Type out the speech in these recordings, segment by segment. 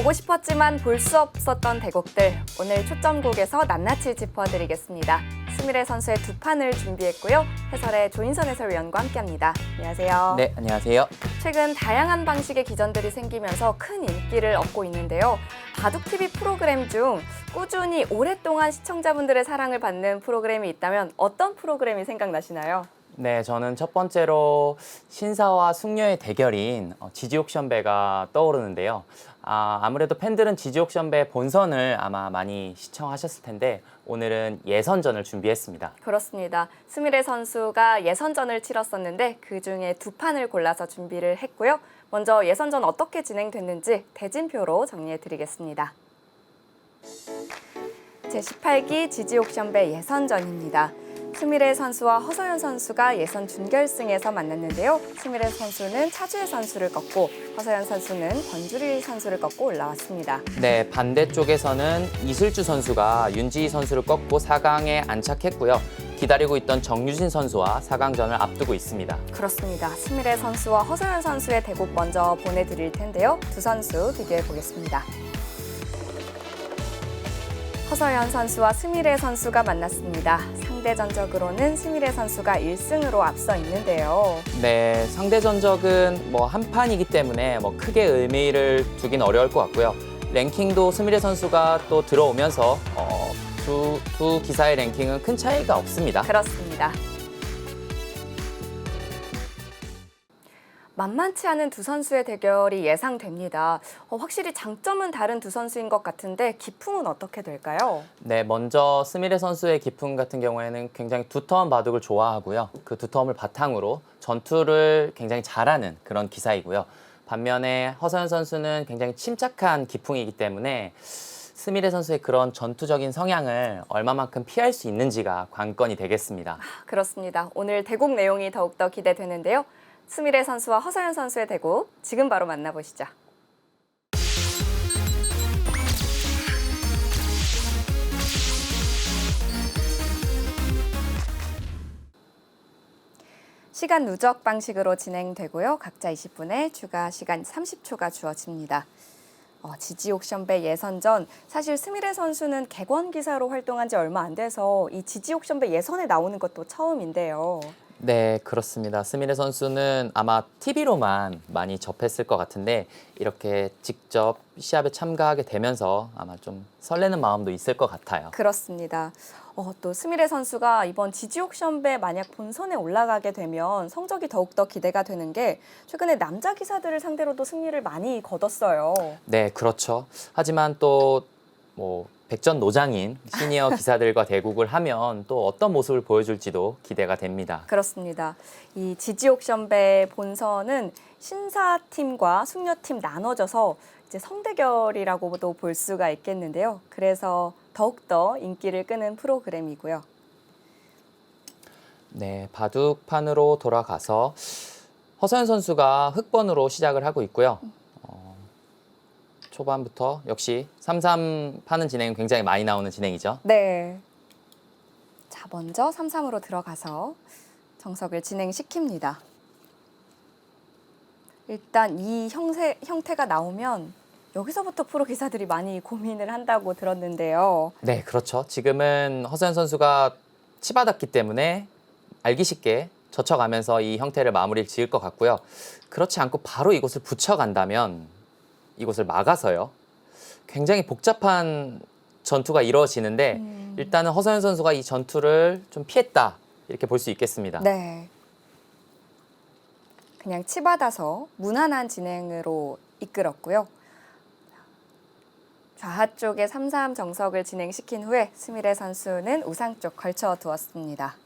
보고 싶었지만 볼 수 없었던 대국들, 오늘 초점곡에서 낱낱이 짚어드리겠습니다. 스미레 선수의 두 판을 준비했고요. 해설의 조인선 해설위원과 함께합니다. 안녕하세요. 네, 안녕하세요. 최근 다양한 방식의 기전들이 생기면서 큰 인기를 얻고 있는데요. 바둑TV 프로그램 중 꾸준히 오랫동안 시청자분들의 사랑을 받는 프로그램이 있다면 어떤 프로그램이 생각나시나요? 네, 저는 첫 번째로 신사와 숙녀의 대결인 지지옥션배가 떠오르는데요. 아무래도 팬들은 지지옥션배 본선을 아마 많이 시청하셨을 텐데 오늘은 예선전을 준비했습니다. 그렇습니다. 스미레 선수가 예선전을 치렀었는데 그중에 두 판을 골라서 준비를 했고요. 먼저 예선전 어떻게 진행됐는지 대진표로 정리해드리겠습니다. 제18기 지지옥션배 예선전입니다. 스미레 선수와 허서연 선수가 예선 준결승에서 만났는데요. 스미레 선수는 차주혜 선수를 꺾고 허서연 선수는 권주리 선수를 꺾고 올라왔습니다. 네, 반대쪽에서는 이슬주 선수가 윤지희 선수를 꺾고 4강에 안착했고요. 기다리고 있던 정유진 선수와 4강전을 앞두고 있습니다. 그렇습니다. 스미레 선수와 허서연 선수의 대국 먼저 보내드릴 텐데요. 두 선수 비교해 보겠습니다. 허서연 선수와 스미레 선수가 만났습니다. 상대 전적으로는 스미레 선수가 1승으로 앞서 있는데요. 네, 상대 전적은 한 판이기 때문에 크게 의미를 두긴 어려울 것 같고요. 랭킹도 스미레 선수가 또 들어오면서 두 기사의 랭킹은 큰 차이가 없습니다. 그렇습니다. 만만치 않은 두 선수의 대결이 예상됩니다. 확실히 장점은 다른 두 선수인 것 같은데 기풍은 어떻게 될까요? 네, 먼저 스미레 선수의 기풍 같은 경우에는 굉장히 두터운 바둑을 좋아하고요. 그 두터움을 바탕으로 전투를 굉장히 잘하는 그런 기사이고요. 반면에 허서연 선수는 굉장히 침착한 기풍이기 때문에 스미레 선수의 그런 전투적인 성향을 얼마만큼 피할 수 있는지가 관건이 되겠습니다. 그렇습니다. 오늘 대국 내용이 더욱더 기대되는데요. 스미레 선수와 허서연 선수의 대국, 지금 바로 만나보시죠. 시간 누적 방식으로 진행되고요. 각자 20분에 추가 시간 30초가 주어집니다. 지지옥션배 예선전, 사실 스미레 선수는 객원 기사로 활동한 지 얼마 안 돼서 이 지지옥션배 예선에 나오는 것도 처음인데요. 네, 그렇습니다. 스미레 선수는 아마 TV로만 많이 접했을 것 같은데 이렇게 직접 시합에 참가하게 되면서 아마 좀 설레는 마음도 있을 것 같아요. 그렇습니다. 또 스미레 선수가 이번 지지옥션배 만약 본선에 올라가게 되면 성적이 더욱더 기대가 되는 게 최근에 남자 기사들을 상대로도 승리를 많이 거뒀어요. 네, 그렇죠. 하지만 또 백전노장인 시니어 기사들과 대국을 하면 또 어떤 모습을 보여줄지도 기대가 됩니다. 그렇습니다. 이 지지옥션배 본선은 신사팀과 숙녀팀 나눠져서 이제 성대결이라고도 볼 수가 있겠는데요. 그래서 더욱더 인기를 끄는 프로그램이고요. 네, 바둑판으로 돌아가서 허서연 선수가 흑번으로 시작을 하고 있고요. 초반부터 역시 3-3 파는 진행은 굉장히 많이 나오는 진행이죠. 네. 자, 먼저 3-3으로 들어가서 정석을 진행시킵니다. 일단 이 형태가 나오면 여기서부터 프로 기사들이 많이 고민을 한다고 들었는데요. 네, 그렇죠. 지금은 허서연 선수가 치받았기 때문에 알기 쉽게 젖혀가면서 이 형태를 마무리를 지을 것 같고요. 그렇지 않고 바로 이곳을 붙여간다면 이곳을 막아서요. 굉장히 복잡한 전투가 이루어지는데 일단은 허서연 선수가 이 전투를 좀 피했다 이렇게 볼 수 있겠습니다. 네. 그냥 치받아서 무난한 진행으로 이끌었고요. 좌하 쪽에 3-3 정석을 진행시킨 후에 스미레 선수는 우상 쪽 걸쳐 두었습니다.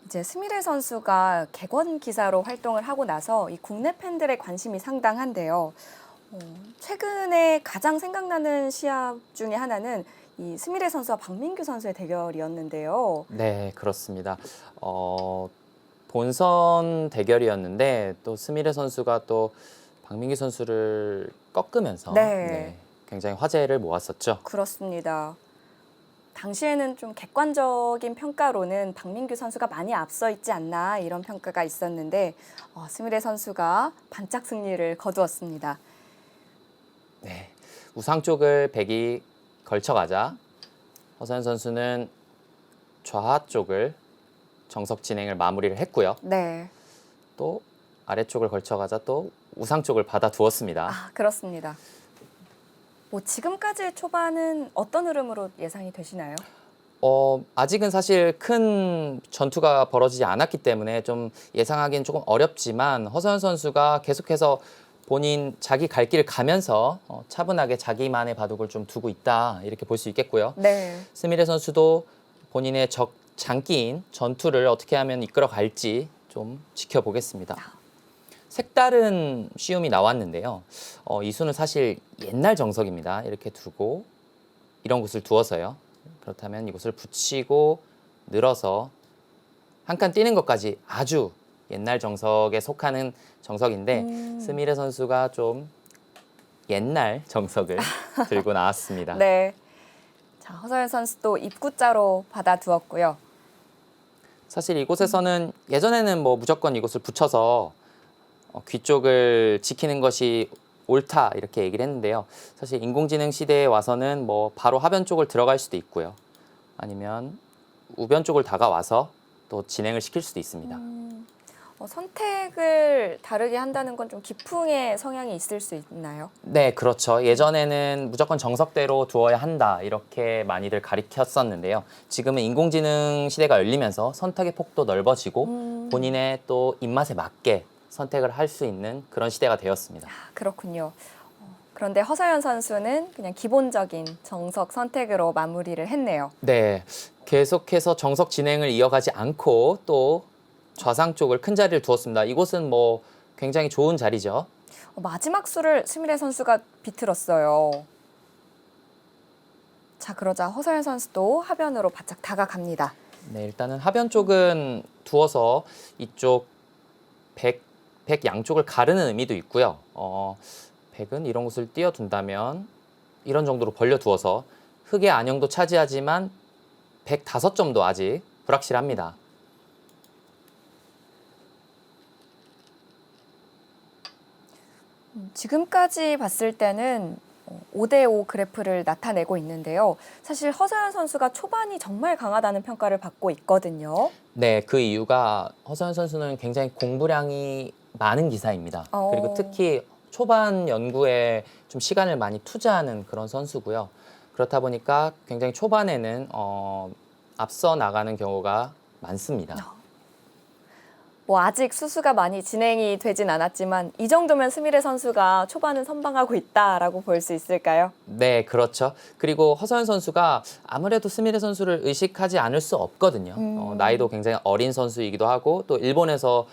이제 스미레 선수가 객원 기사로 활동을 하고 나서 이 국내 팬들의 관심이 상당한데요. 최근에 가장 생각나는 시합 중에 하나는 이 스미레 선수와 박민규 선수의 대결이었는데요. 네, 그렇습니다. 본선 대결이었는데 또 스미레 선수가 또 박민규 선수를 꺾으면서 네. 굉장히 화제를 모았었죠. 그렇습니다. 당시에는 좀 객관적인 평가로는 박민규 선수가 많이 앞서 있지 않나 이런 평가가 있었는데 스미레 선수가 반짝 승리를 거두었습니다. 네, 우상 쪽을 백이 걸쳐가자 허서연 선수는 좌하 쪽을 정석 진행을 마무리를 했고요. 네. 또 아래쪽을 걸쳐가자 또 우상 쪽을 받아 두었습니다. 아, 그렇습니다. 뭐 지금까지 초반은 어떤 흐름으로 예상이 되시나요? 아직은 사실 큰 전투가 벌어지지 않았기 때문에 좀 예상하기는 조금 어렵지만 허서연 선수가 계속해서 본인 자기 갈 길을 가면서 차분하게 자기만의 바둑을 좀 두고 있다 이렇게 볼 수 있겠고요. 네. 스미레 선수도 본인의 장기인 전투를 어떻게 하면 이끌어 갈지 좀 지켜보겠습니다. 색다른 쉬움이 나왔는데요. 이 수는 사실 옛날 정석입니다. 이렇게 두고 이런 곳을 두어서요. 그렇다면 이곳을 붙이고 늘어서 한 칸 뛰는 것까지 아주 옛날 정석에 속하는 정석인데 스미레 선수가 좀 옛날 정석을 들고 나왔습니다. 네. 자, 허서연 선수도 입구자로 받아두었고요. 사실 이곳에서는 예전에는 뭐 무조건 이곳을 붙여서 귀 쪽을 지키는 것이 옳다 이렇게 얘기를 했는데요. 사실 인공지능 시대에 와서는 뭐 바로 하변 쪽을 들어갈 수도 있고요. 아니면 우변 쪽을 다가와서 또 진행을 시킬 수도 있습니다. 선택을 다르게 한다는 건 좀 기풍의 성향이 있을 수 있나요? 네, 그렇죠. 예전에는 무조건 정석대로 두어야 한다 이렇게 많이들 가리켰었는데요. 지금은 인공지능 시대가 열리면서 선택의 폭도 넓어지고 본인의 또 입맛에 맞게 선택을 할 수 있는 그런 시대가 되었습니다. 아, 그렇군요. 그런데 허서연 선수는 그냥 기본적인 정석 선택으로 마무리를 했네요. 네, 계속해서 정석 진행을 이어가지 않고 또 좌상 쪽을 큰 자리를 두었습니다. 이곳은 뭐 굉장히 좋은 자리죠. 마지막 수를 스미레 선수가 비틀었어요. 자, 그러자 허서연 선수도 하변으로 바짝 다가갑니다. 네, 일단은 하변 쪽은 두어서 이쪽 백 양쪽을 가르는 의미도 있고요. 백은 이런 곳을 띄워둔다면 이런 정도로 벌려두어서 흑의 안형도 차지하지만 105점도 아직 불확실합니다. 지금까지 봤을 때는 5대5 그래프를 나타내고 있는데요. 사실 허서연 선수가 초반이 정말 강하다는 평가를 받고 있거든요. 네, 그 이유가 허서연 선수는 굉장히 공부량이 많은 기사입니다. 그리고 특히 초반 연구에 좀 시간을 많이 투자하는 그런 선수고요. 그렇다 보니까 굉장히 초반에는 앞서 나가는 경우가 많습니다. 뭐 아직 수수가 많이 진행이 되진 않았지만 이 정도면 스미레 선수가 초반은 선방하고 있다라고 볼 수 있을까요? 네, 그렇죠. 그리고 허서연 선수가 아무래도 스미레 선수를 의식하지 않을 수 없거든요. 나이도 굉장히 어린 선수이기도 하고 또 일본에서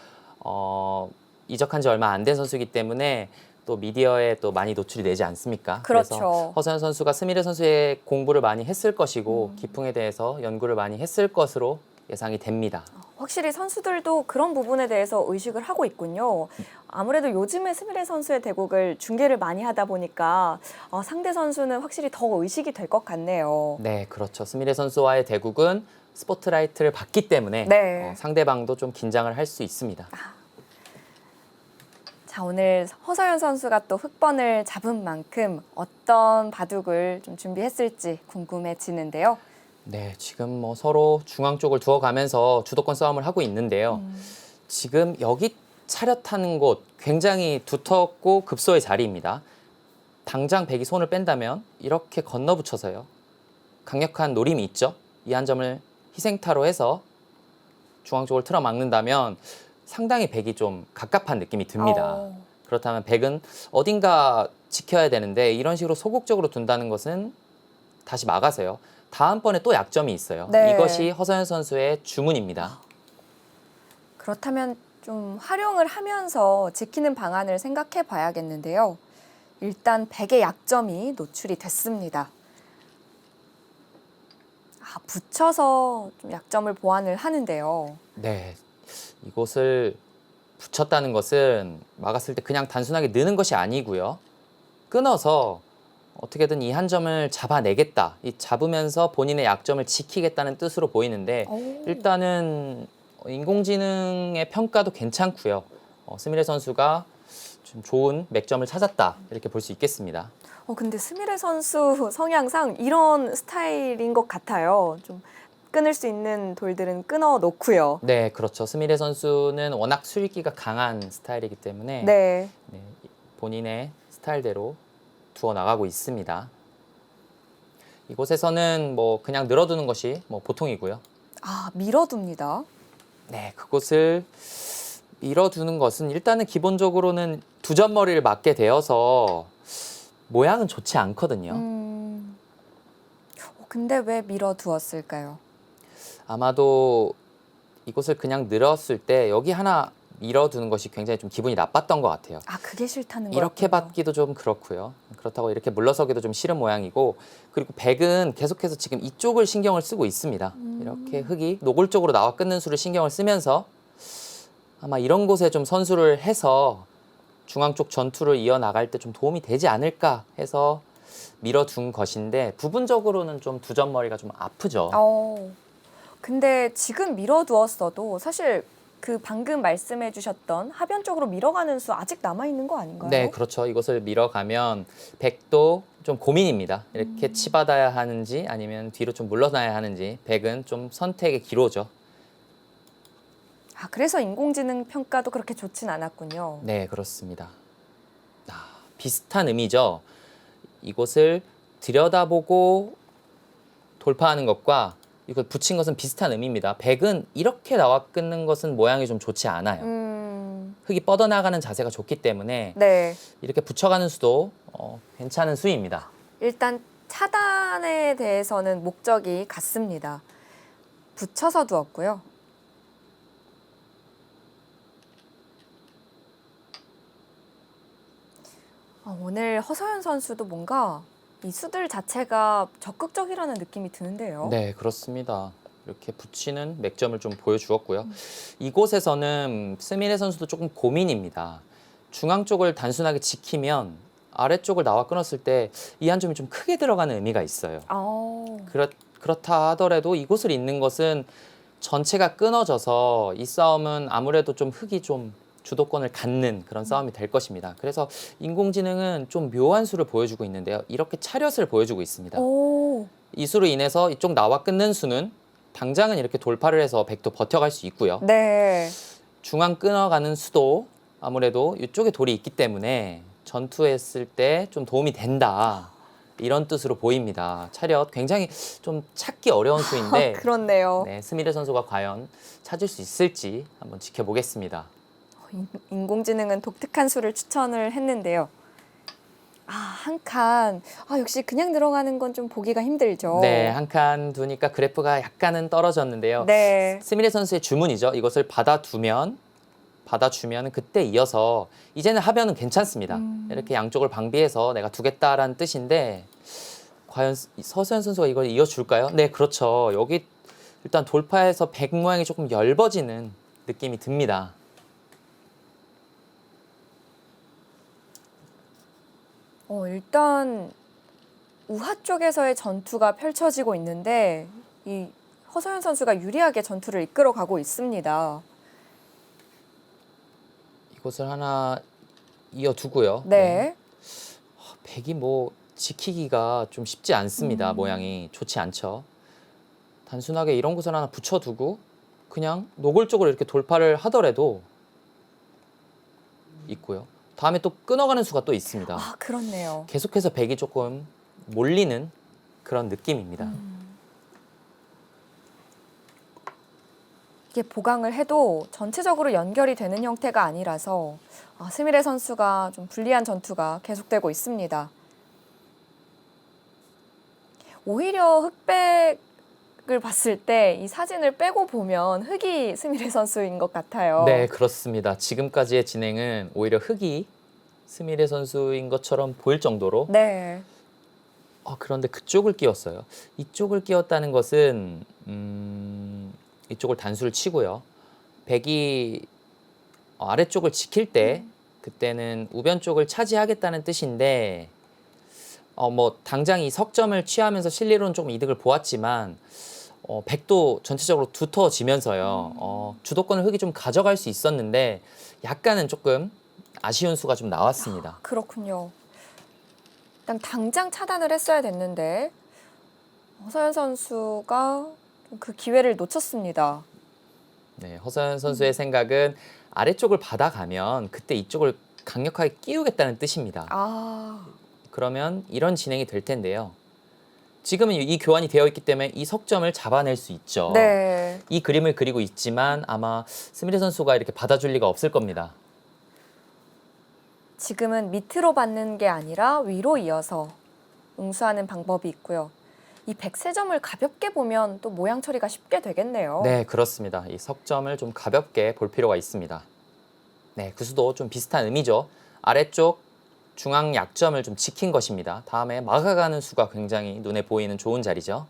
이적한 지 얼마 안 된 선수이기 때문에 또 미디어에 또 많이 노출이 되지 않습니까? 그렇죠. 그래서 허서연 선수가 스미레 선수의 공부를 많이 했을 것이고 기풍에 대해서 연구를 많이 했을 것으로 예상이 됩니다. 확실히 선수들도 그런 부분에 대해서 의식을 하고 있군요. 아무래도 요즘에 스미레 선수의 대국을 중계를 많이 하다 보니까 상대 선수는 확실히 더 의식이 될 것 같네요. 네, 그렇죠. 스미레 선수와의 대국은 스포트라이트를 받기 때문에 네. 상대방도 좀 긴장을 할 수 있습니다. 자, 오늘 허서연 선수가 또 흑번을 잡은 만큼 어떤 바둑을 좀 준비했을지 궁금해지는데요. 네, 지금 뭐 서로 중앙 쪽을 두어가면서 주도권 싸움을 하고 있는데요. 지금 여기 차렷하는 곳 굉장히 두텁고 급소의 자리입니다. 당장 백이 손을 뺀다면 이렇게 건너붙여서요. 강력한 노림이 있죠. 이 한 점을 희생타로 해서 중앙 쪽을 틀어 막는다면 상당히 백이 좀 갑갑한 느낌이 듭니다. 그렇다면 백은 어딘가 지켜야 되는데 이런 식으로 소극적으로 둔다는 것은 다시 막아서요. 다음번에 또 약점이 있어요. 네. 이것이 허서연 선수의 주문입니다. 그렇다면 좀 활용을 하면서 지키는 방안을 생각해 봐야겠는데요. 일단 백의 약점이 노출이 됐습니다. 붙여서 좀 약점을 보완을 하는데요. 네, 이곳을 붙였다는 것은 막았을 때 그냥 단순하게 느는 것이 아니고요. 끊어서 어떻게든 이 한 점을 잡아내겠다. 이 잡으면서 본인의 약점을 지키겠다는 뜻으로 보이는데 일단은 인공지능의 평가도 괜찮고요. 스미레 선수가 좀 좋은 맥점을 찾았다 이렇게 볼 수 있겠습니다. 근데 스미레 선수 성향상 이런 스타일인 것 같아요. 좀 끊을 수 있는 돌들은 끊어 놓고요. 네, 그렇죠. 스미레 선수는 워낙 수익기가 강한 스타일이기 때문에 네. 네, 본인의 스타일대로 두어 나가고 있습니다. 이곳에서는 뭐 그냥 늘어두는 것이 뭐 보통이고요. 아, 밀어둡니다. 네, 그곳을 밀어두는 것은 일단은 기본적으로는 두 점머리를 맞게 되어서 모양은 좋지 않거든요. 근데 왜 밀어두었을까요? 아마도 이곳을 그냥 늘었을 때 여기 하나 밀어두는 것이 굉장히 좀 기분이 나빴던 것 같아요. 아, 그게 싫다는 이렇게 거였군요. 받기도 좀 그렇고요. 그렇다고 이렇게 물러서기도 좀 싫은 모양이고, 그리고 백은 계속해서 지금 이쪽을 신경을 쓰고 있습니다. 이렇게 흙이 노골적으로 나와 끊는 수를 신경을 쓰면서 아마 이런 곳에 좀 선수를 해서 중앙 쪽 전투를 이어나갈 때 좀 도움이 되지 않을까 해서 밀어둔 것인데, 부분적으로는 좀 두 점머리가 좀 아프죠. 근데 지금 밀어두었어도 사실 그 방금 말씀해 주셨던 하변 쪽으로 밀어가는 수 아직 남아있는 거 아닌가요? 네, 그렇죠. 이것을 밀어가면 백도 좀 고민입니다. 이렇게 치받아야 하는지 아니면 뒤로 좀 물러나야 하는지, 백은 좀 선택의 기로죠. 아, 그래서 인공지능 평가도 그렇게 좋진 않았군요. 네, 그렇습니다. 비슷한 의미죠. 이곳을 들여다보고 돌파하는 것과 이걸 붙인 것은 비슷한 의미입니다. 백은 이렇게 나와 끊는 것은 모양이 좀 좋지 않아요. 흙이 뻗어나가는 자세가 좋기 때문에 네. 이렇게 붙여가는 수도 괜찮은 수입니다. 일단 차단에 대해서는 목적이 같습니다. 붙여서 두었고요. 오늘 허서연 선수도 뭔가 이 수들 자체가 적극적이라는 느낌이 드는데요. 네, 그렇습니다. 이렇게 붙이는 맥점을 좀 보여주었고요. 이곳에서는 스미레 선수도 조금 고민입니다. 중앙 쪽을 단순하게 지키면 아래쪽을 나와 끊었을 때 이 한 점이 좀 크게 들어가는 의미가 있어요. 그렇다 하더라도 이곳을 잇는 것은 전체가 끊어져서 이 싸움은 아무래도 좀 흙이 좀 주도권을 갖는 그런 싸움이 될 것입니다. 그래서 인공지능은 좀 묘한 수를 보여주고 있는데요. 이렇게 차렷을 보여주고 있습니다. 이 수로 인해서 이쪽 나와 끊는 수는 당장은 이렇게 돌파를 해서 백도 버텨갈 수 있고요. 네. 중앙 끊어가는 수도 아무래도 이쪽에 돌이 있기 때문에 전투했을 때 좀 도움이 된다. 이런 뜻으로 보입니다. 차렷 굉장히 좀 찾기 어려운 수인데 그렇네요. 네, 스미레 선수가 과연 찾을 수 있을지 한번 지켜보겠습니다. 인공지능은 독특한 수를 추천을 했는데요. 한 칸. 역시 그냥 들어가는 건 좀 보기가 힘들죠. 네, 한 칸 두니까 그래프가 약간은 떨어졌는데요. 네. 스미레 선수의 주문이죠. 이것을 받아주면 그때 이어서 이제는 하변은 괜찮습니다. 이렇게 양쪽을 방비해서 내가 두겠다라는 뜻인데 과연 서수연 선수가 이걸 이어줄까요? 네, 그렇죠. 여기 일단 돌파해서 백 모양이 조금 엷어지는 느낌이 듭니다. 일단 우하 쪽에서의 전투가 펼쳐지고 있는데 이 허서연 선수가 유리하게 전투를 이끌어가고 있습니다. 이곳을 하나 이어두고요. 네. 백이 뭐 지키기가 좀 쉽지 않습니다. 모양이 좋지 않죠. 단순하게 이런 곳을 하나 붙여두고 그냥 노골적으로 이렇게 돌파를 하더라도 있고요. 다음에 또 끊어가는 수가 또 있습니다. 그렇네요. 계속해서 백이 조금 몰리는 그런 느낌입니다. 이게 보강을 해도 전체적으로 연결이 되는 형태가 아니라서 스미레 선수가 좀 불리한 전투가 계속되고 있습니다. 오히려 흑백을 봤을 때 이 사진을 빼고 보면 흑이 스미레 선수인 것 같아요. 네, 그렇습니다. 지금까지의 진행은 오히려 흑이 스미레 선수인 것처럼 보일 정도로 네. 그런데 그쪽을 끼웠어요. 이쪽을 끼웠다는 것은 이쪽을 단수를 치고요. 백이 아래쪽을 지킬 때 그때는 우변 쪽을 차지하겠다는 뜻인데 뭐 당장 이 석점을 취하면서 실리로는 좀 이득을 보았지만 백도 전체적으로 두터워지면서요. 주도권을 흙이 좀 가져갈 수 있었는데 약간은 조금 아쉬운 수가 좀 나왔습니다. 그렇군요. 일단 당장 차단을 했어야 됐는데 허서연 선수가 그 기회를 놓쳤습니다. 네, 허서연 선수의 생각은 아래쪽을 받아가면 그때 이쪽을 강력하게 끼우겠다는 뜻입니다. 아, 그러면 이런 진행이 될 텐데요. 지금은 이 교환이 되어 있기 때문에 이 석점을 잡아낼 수 있죠. 네. 이 그림을 그리고 있지만 아마 스미레 선수가 이렇게 받아줄 리가 없을 겁니다. 지금은 밑으로 받는 게 아니라 위로 이어서 응수하는 방법이 있고요. 이 백세점을 가볍게 보면 또 모양 처리가 쉽게 되겠네요. 네, 그렇습니다. 이 석점을 좀 가볍게 볼 필요가 있습니다. 네, 그 수도 좀 비슷한 의미죠. 아래쪽 중앙 약점을 좀 지킨 것입니다. 다음에 막아가는 수가 굉장히 눈에 보이는 좋은 자리죠.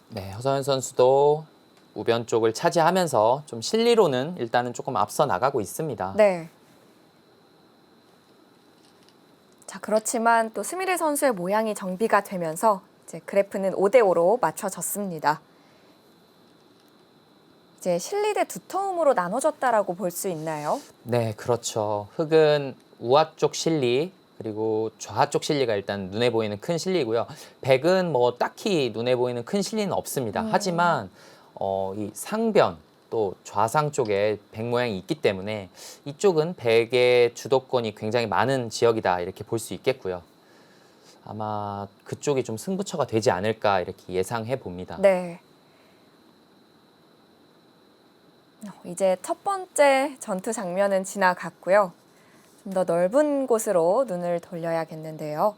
네, 허서연 선수도 우변 쪽을 차지하면서 좀 실리로는 일단은 조금 앞서 나가고 있습니다. 네. 자, 그렇지만 또 스미레 선수의 모양이 정비가 되면서 이제 그래프는 5대5로 맞춰졌습니다. 이제 실리 대 두터움으로 나눠졌다라고 볼 수 있나요? 네, 그렇죠. 흑은 우하 쪽 실리 그리고 좌 쪽 실리가 일단 눈에 보이는 큰 실리고요. 백은 뭐 딱히 눈에 보이는 큰 실리는 없습니다. 하지만 이 상변 또 좌상 쪽에 백 모양이 있기 때문에 이쪽은 백의 주도권이 굉장히 많은 지역이다 이렇게 볼 수 있겠고요. 아마 그쪽이 좀 승부처가 되지 않을까 이렇게 예상해 봅니다. 네. 이제 첫 번째 전투 장면은 지나갔고요. 좀 더 넓은 곳으로 눈을 돌려야겠는데요.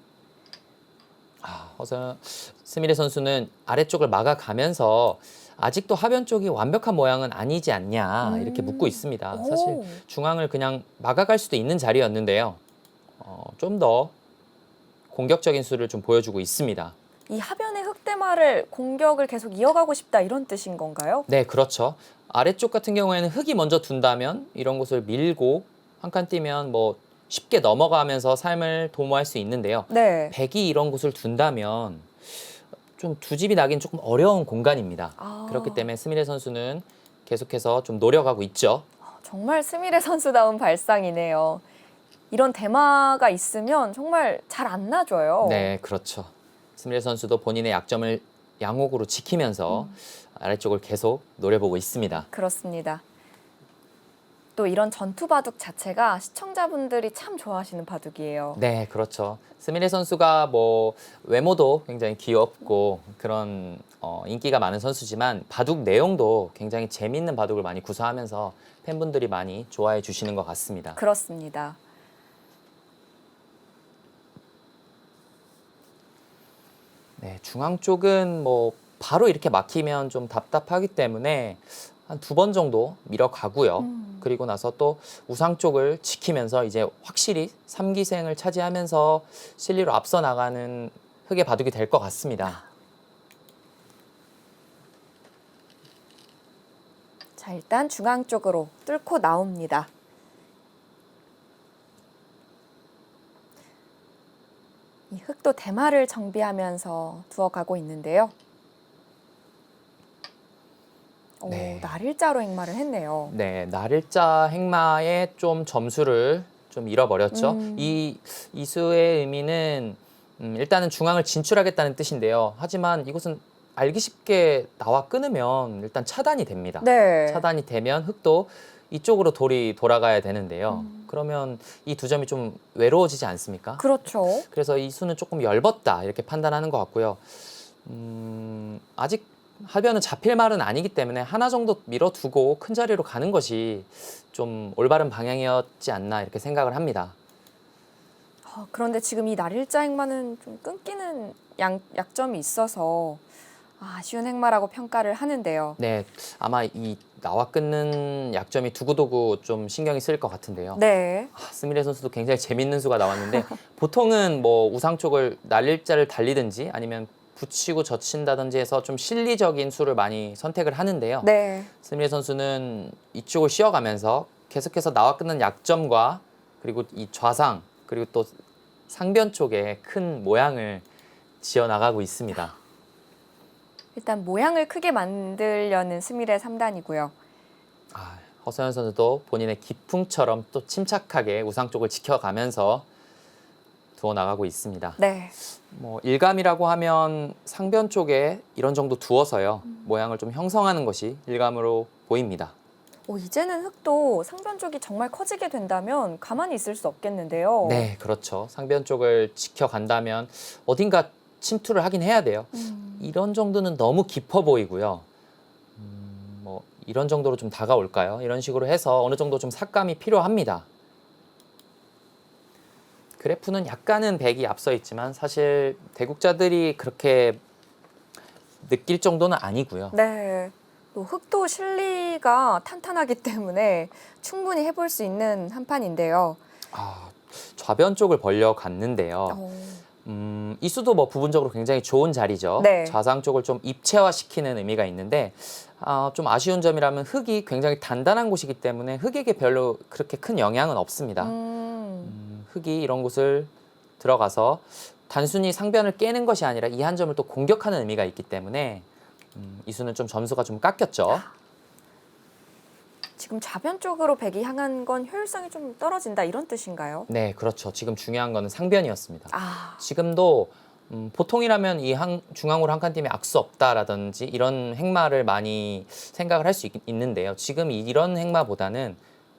허서연 스미레 선수는 아래쪽을 막아가면서 아직도 하변 쪽이 완벽한 모양은 아니지 않냐 이렇게 묻고 있습니다. 사실 오. 중앙을 그냥 막아갈 수도 있는 자리였는데요. 좀 더 공격적인 수를 좀 보여주고 있습니다. 이 하변의 흑대마를 공격을 계속 이어가고 싶다 이런 뜻인 건가요? 네, 그렇죠. 아래쪽 같은 경우에는 흙이 먼저 둔다면 이런 곳을 밀고 한 칸 뛰면 뭐 쉽게 넘어가면서 삶을 도모할 수 있는데요. 네. 백이 이런 곳을 둔다면 좀 두 집이 나긴 조금 어려운 공간입니다. 아. 그렇기 때문에 스미레 선수는 계속해서 좀 노력하고 있죠. 정말 스미레 선수다운 발상이네요. 이런 대마가 있으면 정말 잘 안 나줘요. 네, 그렇죠. 스미레 선수도 본인의 약점을 양옥으로 지키면서 아래쪽을 계속 노려보고 있습니다. 그렇습니다. 또 이런 전투 바둑 자체가 시청자분들이 참 좋아하시는 바둑이에요. 네, 그렇죠. 스미레 선수가 뭐 외모도 굉장히 귀엽고 그런 인기가 많은 선수지만 바둑 내용도 굉장히 재미있는 바둑을 많이 구사하면서 팬분들이 많이 좋아해 주시는 것 같습니다. 그렇습니다. 네, 중앙 쪽은 뭐 바로 이렇게 막히면 좀 답답하기 때문에 한 두 번 정도 밀어가고요. 그리고 나서 또 우상 쪽을 지키면서 이제 확실히 3기생을 차지하면서 실리로 앞서 나가는 흑의 바둑이 될 것 같습니다. 자, 일단 중앙 쪽으로 뚫고 나옵니다. 이 흑도 대마를 정비하면서 두어가고 있는데요. 오, 네. 날일자로 행마를 했네요. 네, 날일자 행마에 좀 점수를 좀 잃어버렸죠. 이 수의 의미는 일단은 중앙을 진출하겠다는 뜻인데요. 하지만 이것은 알기 쉽게 나와 끊으면 일단 차단이 됩니다. 네. 차단이 되면 흑도 이쪽으로 돌이 돌아가야 되는데요. 그러면 이 두 점이 좀 외로워지지 않습니까? 그렇죠. 그래서 이 수는 조금 열벗다 이렇게 판단하는 것 같고요. 아직 하변은 잡힐 말은 아니기 때문에 하나 정도 밀어두고 큰 자리로 가는 것이 좀 올바른 방향이었지 않나 이렇게 생각을 합니다. 그런데 지금 이 날일자 행마는 좀 끊기는 약점이 있어서 아쉬운 행마라고 평가를 하는데요. 네, 아마 이 나와 끊는 약점이 두고두고 좀 신경이 쓰일 것 같은데요. 네. 스미레 선수도 굉장히 재밌는 수가 나왔는데 보통은 뭐 우상 쪽을 날일자를 달리든지 아니면 붙이고 젖힌다든지 해서 좀 실리적인 수를 많이 선택을 하는데요. 네. 스미레 선수는 이쪽을 쉬어가면서 계속해서 나와 끊는 약점과 그리고 이 좌상 그리고 또 상변 쪽에 큰 모양을 지어 나가고 있습니다. 일단 모양을 크게 만들려는 스미레 3단이고요. 허서연 선수도 본인의 기풍처럼 또 침착하게 우상 쪽을 지켜가면서 두어 나가고 있습니다. 네. 뭐 일감이라고 하면 상변 쪽에 이런 정도 두어서요. 모양을 좀 형성하는 것이 일감으로 보입니다. 이제는 흙도 상변 쪽이 정말 커지게 된다면 가만히 있을 수 없겠는데요. 네, 그렇죠. 상변 쪽을 지켜간다면 어딘가 침투를 하긴 해야 돼요. 이런 정도는 너무 깊어 보이고요. 뭐 이런 정도로 좀 다가올까요? 이런 식으로 해서 어느 정도 좀 삭감이 필요합니다. 그래프는 약간은 백이 앞서 있지만 사실 대국자들이 그렇게 느낄 정도는 아니고요. 네. 또 흙도 실리가 탄탄하기 때문에 충분히 해볼 수 있는 한 판인데요. 좌변 쪽을 벌려 갔는데요. 이 수도 뭐 부분적으로 굉장히 좋은 자리죠. 네. 좌상 쪽을 좀 입체화시키는 의미가 있는데 좀 아쉬운 점이라면 흙이 굉장히 단단한 곳이기 때문에 흙에게 별로 그렇게 큰 영향은 없습니다. 흙이 이런 곳을 들어가서 단순히 상변을 깨는 것이 아니라 이 한 점을 또 공격하는 의미가 있기 때문에 이 수는 좀 점수가 좀 깎였죠. 지금 좌변 쪽으로 백이 향한 건 효율성이 좀 떨어진다 이런 뜻인가요? 네, 그렇죠. 지금 중요한 거는 상변이었습니다. 아, 지금도 보통이라면 이 중앙으로 한 칸 팀에 악수 없다라든지 이런 행마를 많이 생각을 할 수 있는데요. 지금 이런 행마보다는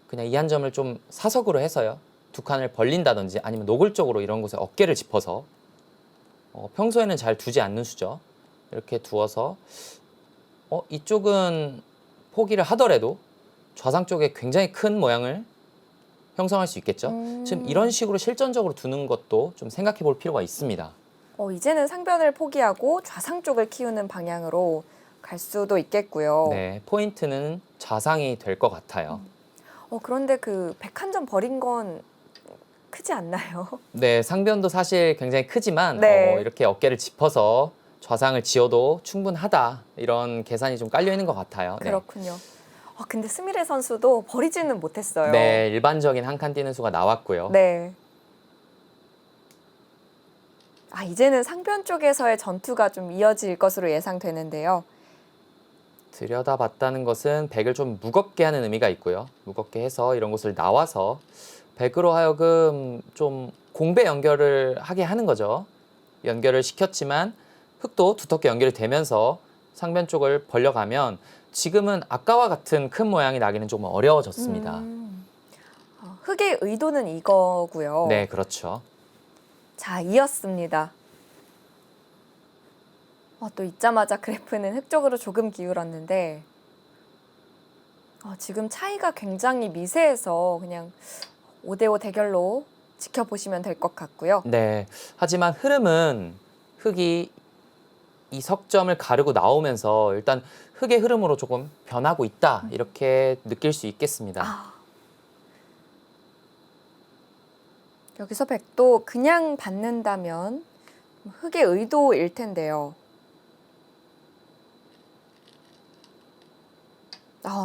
그냥 이 한 점을 좀 사석으로 해서요. 두 칸을 벌린다든지 아니면 노골적으로 이런 곳에 어깨를 짚어서 평소에는 잘 두지 않는 수죠. 이렇게 두어서 이쪽은 포기를 하더라도 좌상 쪽에 굉장히 큰 모양을 형성할 수 있겠죠. 지금 이런 식으로 실전적으로 두는 것도 좀 생각해 볼 필요가 있습니다. 이제는 상변을 포기하고 좌상 쪽을 키우는 방향으로 갈 수도 있겠고요. 네, 포인트는 좌상이 될 것 같아요. 그런데 그 백 한 점 버린 건 크지 않나요? 네, 상변도 사실 굉장히 크지만 네. 이렇게 어깨를 짚어서 좌상을 지어도 충분하다 이런 계산이 좀 깔려 있는 것 같아요. 네. 그렇군요. 근데 스미레 선수도 버리지는 못했어요. 네, 일반적인 한 칸 뛰는 수가 나왔고요. 네. 이제는 상변 쪽에서의 전투가 좀 이어질 것으로 예상되는데요. 들여다봤다는 것은 백을 좀 무겁게 하는 의미가 있고요. 무겁게 해서 이런 곳을 나와서 백으로 하여금 좀 공배 연결을 하게 하는 거죠. 연결을 시켰지만 흙도 두텁게 연결이 되면서 상변 쪽을 벌려가면 지금은 아까와 같은 큰 모양이 나기는 조금 어려워졌습니다. 흙의 의도는 이거고요. 네, 그렇죠. 자, 이었습니다. 또 잊자마자 그래프는 흙 쪽으로 조금 기울었는데 지금 차이가 굉장히 미세해서 그냥 5대5 대결로 지켜보시면 될 것 같고요. 네, 하지만 흐름은 흙이 이 석점을 가르고 나오면서 일단 흙의 흐름으로 조금 변하고 있다 이렇게 느낄 수 있겠습니다. 여기서 백도 그냥 받는다면 흙의 의도일 텐데요.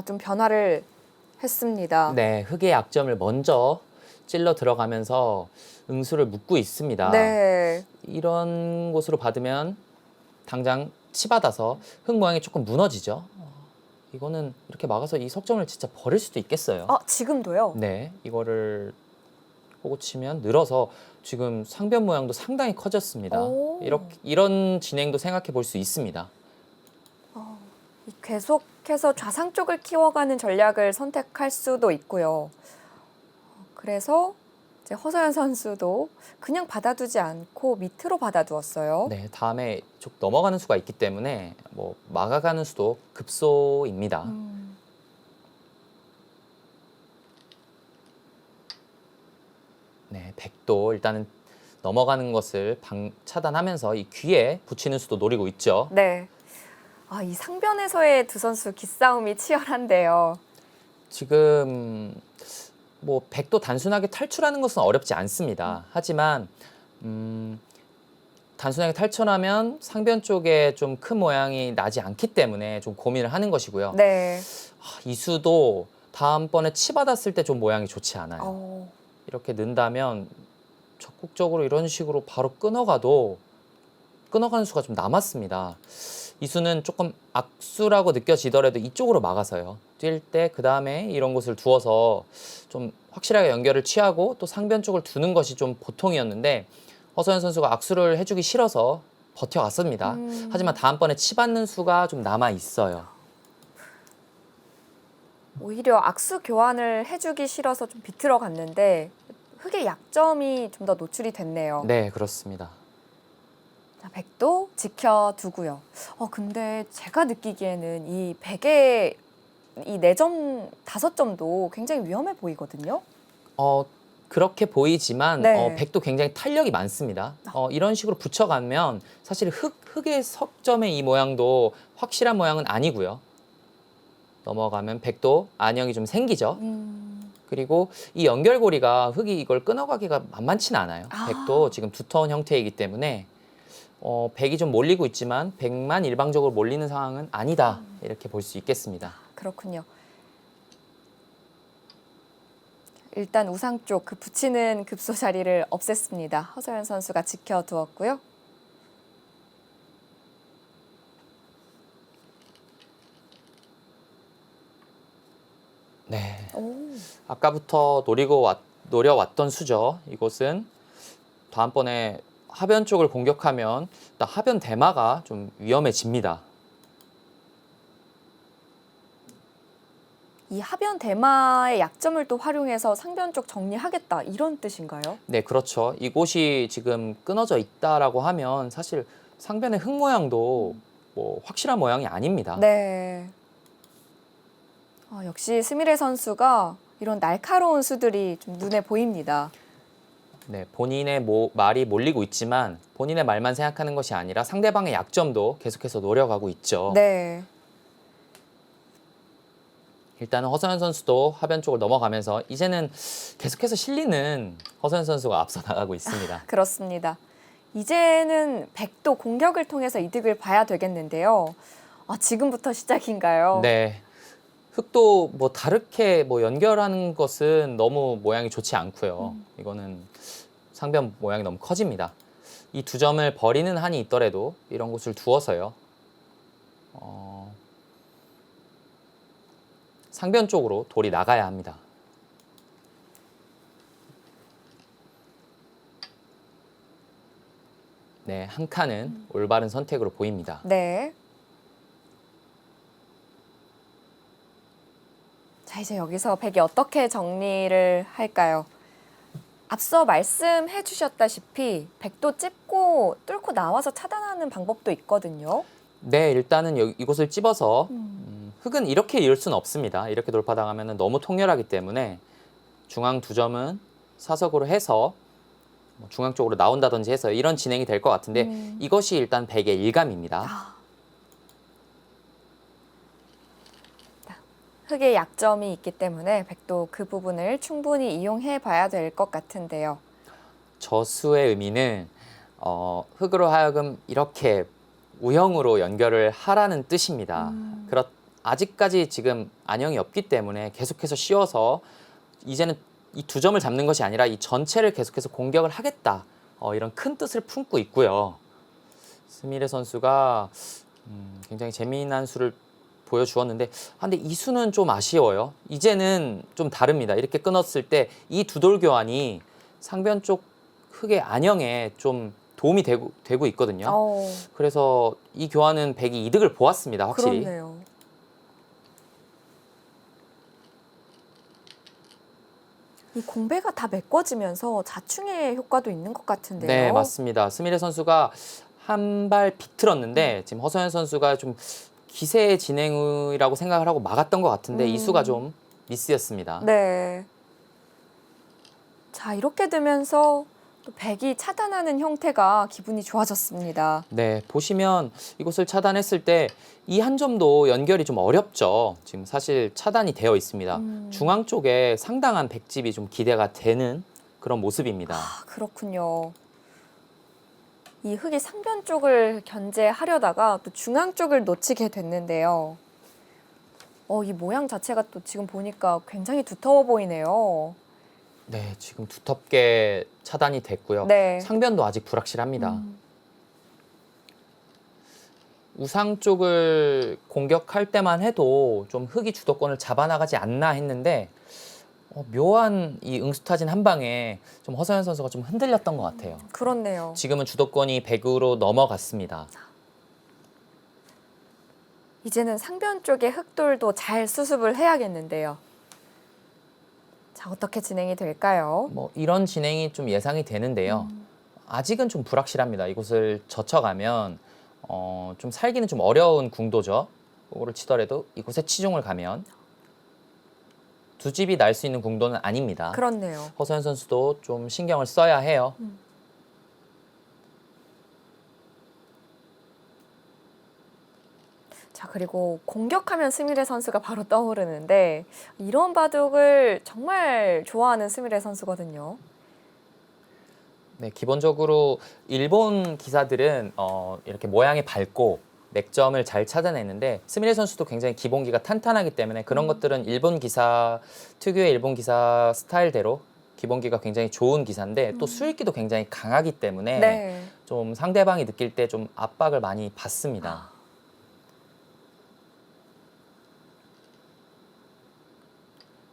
좀 변화를 했습니다. 네, 흙의 약점을 먼저 찔러 들어가면서 응수를 묶고 있습니다. 네. 이런 곳으로 받으면 당장 치받아서 흙 모양이 조금 무너지죠. 이거는 이렇게 막아서 이 석점을 진짜 버릴 수도 있겠어요. 지금도요? 네, 이거를 보고 치면 늘어서 지금 상변 모양도 상당히 커졌습니다. 이런 진행도 생각해 볼 수 있습니다. 계속해서 좌상 쪽을 키워가는 전략을 선택할 수도 있고요. 그래서 이제 허서연 선수도 그냥 받아두지 않고 밑으로 받아두었어요. 네, 다음에 쭉 넘어가는 수가 있기 때문에 뭐 막아가는 수도 급소입니다. 네, 백도 일단은 넘어가는 것을 차단하면서 이 귀에 붙이는 수도 노리고 있죠. 네. 이 상변에서의 두 선수 기싸움이 치열한데요. 지금 뭐 백도 단순하게 탈출하는 것은 어렵지 않습니다. 하지만 단순하게 탈출하면 상변 쪽에 좀 큰 모양이 나지 않기 때문에 좀 고민을 하는 것이고요. 네. 이 수도 다음번에 치받았을 때 좀 모양이 좋지 않아요. 이렇게 는다면 적극적으로 이런 식으로 바로 끊어가도 끊어가는 수가 좀 남았습니다. 이수는 조금 악수라고 느껴지더라도 이쪽으로 막아서요. 뛸 때 그 다음에 이런 곳을 두어서 좀 확실하게 연결을 취하고 또 상변 쪽을 두는 것이 좀 보통이었는데 허서연 선수가 악수를 해주기 싫어서 버텨갔습니다. 하지만 다음번에 치받는 수가 좀 남아 있어요. 오히려 악수 교환을 해주기 싫어서 좀 비틀어 갔는데 흑의 약점이 좀 더 노출이 됐네요. 네, 그렇습니다. 자, 백도 지켜두고요. 근데 제가 느끼기에는 이 백의 이 4점, 5점도 굉장히 위험해 보이거든요. 그렇게 보이지만 네. 백도 굉장히 탄력이 많습니다. 이런 식으로 붙여가면 사실 흑의 석점의 이 모양도 확실한 모양은 아니고요. 넘어가면 백도 안형이 좀 생기죠. 그리고 이 연결고리가 흑이 이걸 끊어가기가 만만치는 않아요. 백도 지금 두터운 형태이기 때문에 백이 좀 몰리고 있지만 백만 일방적으로 몰리는 상황은 아니다. 이렇게 볼 수 있겠습니다. 그렇군요. 일단 우상 쪽 그 붙이는 급소 자리를 없앴습니다. 허서연 선수가 지켜두었고요. 네. 오. 아까부터 노려왔던 수죠. 이곳은 다음번에 하변 쪽을 공격하면 일단 하변 대마가 좀 위험해집니다. 이 하변 대마의 약점을 또 활용해서 상변 쪽 정리하겠다 이런 뜻인가요? 네, 그렇죠. 이곳이 지금 끊어져 있다라고 하면 사실 상변의 흙 모양도 뭐 확실한 모양이 아닙니다. 네. 역시 스미레 선수가 이런 날카로운 수들이 좀 눈에 보입니다. 네, 본인의 말이 몰리고 있지만 본인의 말만 생각하는 것이 아니라 상대방의 약점도 계속해서 노려가고 있죠. 네. 일단은 허서연 선수도 하변 쪽을 넘어가면서 이제는 계속해서 실리는 허서연 선수가 앞서 나가고 있습니다. 그렇습니다. 이제는 백도 공격을 통해서 이득을 봐야 되겠는데요. 지금부터 시작인가요? 네. 흙도 뭐 다르게 뭐 연결하는 것은 너무 모양이 좋지 않고요. 이거는 상변 모양이 너무 커집니다. 이 2점을 버리는 한이 있더라도 이런 곳을 두어서요. 상변 쪽으로 돌이 나가야 합니다. 네, 한 칸은 올바른 선택으로 보입니다. 네. 자, 이제 여기서 백이 어떻게 정리를 할까요? 앞서 말씀해 주셨다시피 백도 찝고 뚫고 나와서 차단하는 방법도 있거든요. 네, 일단은 이곳을 찝어서 흙은 이렇게 이을 수는 없습니다. 이렇게 돌파당하면 너무 통렬하기 때문에 중앙 2점은 사석으로 해서 중앙 쪽으로 나온다든지 해서 이런 진행이 될 것 같은데 이것이 일단 백의 일감입니다. 흙의 약점이 있기 때문에 백도 그 부분을 충분히 이용해 봐야 될 것 같은데요. 저수의 의미는 흙으로 하여금 이렇게 우형으로 연결을 하라는 뜻입니다. 아직까지 지금 안형이 없기 때문에 계속해서 씌워서 이제는 이 2점을 잡는 것이 아니라 이 전체를 계속해서 공격을 하겠다. 이런 큰 뜻을 품고 있고요. 스미레 선수가 굉장히 재미난 수를 보여주었는데 근데 이 수는 좀 아쉬워요. 이제는 좀 다릅니다. 이렇게 끊었을 때 이 두 돌 교환이 상변 쪽 흙의 안형에 좀 도움이 되고 있거든요. 그래서 이 교환은 백이 이득을 보았습니다. 확실히. 그렇네요. 이 공배가 다 메꿔지면서 자충의 효과도 있는 것 같은데요. 네, 맞습니다. 스미레 선수가 한 발 비틀었는데 지금 허서연 선수가 좀 기세의 진행이라고 생각을 하고 막았던 것 같은데 이 수가 좀 미스였습니다. 네. 자, 이렇게 되면서 또 백이 차단하는 형태가 기분이 좋아졌습니다. 네, 보시면 이곳을 차단했을 때 이 한 점도 연결이 좀 어렵죠. 지금 사실 차단이 되어 있습니다. 중앙 쪽에 상당한 백집이 좀 기대가 되는 그런 모습입니다. 그렇군요. 이 흙이 상변 쪽을 견제하려다가 또 중앙 쪽을 놓치게 됐는데요. 이 모양 자체가 또 지금 보니까 굉장히 두터워 보이네요. 네, 지금 두텁게 차단이 됐고요. 네. 상변도 아직 불확실합니다. 우상 쪽을 공격할 때만 해도 좀 흑이 주도권을 잡아나가지 않나 했는데 묘한 이 응수타진 한 방에 좀 허서연 선수가 좀 흔들렸던 것 같아요. 그렇네요. 지금은 주도권이 백으로 넘어갔습니다. 이제는 상변 쪽의 흑돌도 잘 수습을 해야겠는데요. 자, 어떻게 진행이 될까요? 뭐 이런 진행이 좀 예상이 되는데요. 아직은 좀 불확실합니다. 이곳을 젖혀가면 좀 살기는 좀 어려운 궁도죠. 그거를 치더라도 이곳에 치중을 가면 두 집이 날 수 있는 궁도는 아닙니다. 그렇네요. 허서연 선수도 좀 신경을 써야 해요. 자, 그리고 공격하면 스미레 선수가 바로 떠오르는데 이런 바둑을 정말 좋아하는 스미레 선수거든요. 네, 기본적으로 일본 기사들은 이렇게 모양이 밝고 맥점을 잘 찾아내는데 스미레 선수도 굉장히 기본기가 탄탄하기 때문에 그런 것들은 일본 기사 특유의 일본 기사 스타일대로 기본기가 굉장히 좋은 기사인데 또 수익기도 굉장히 강하기 때문에 네. 좀 상대방이 느낄 때 좀 압박을 많이 받습니다.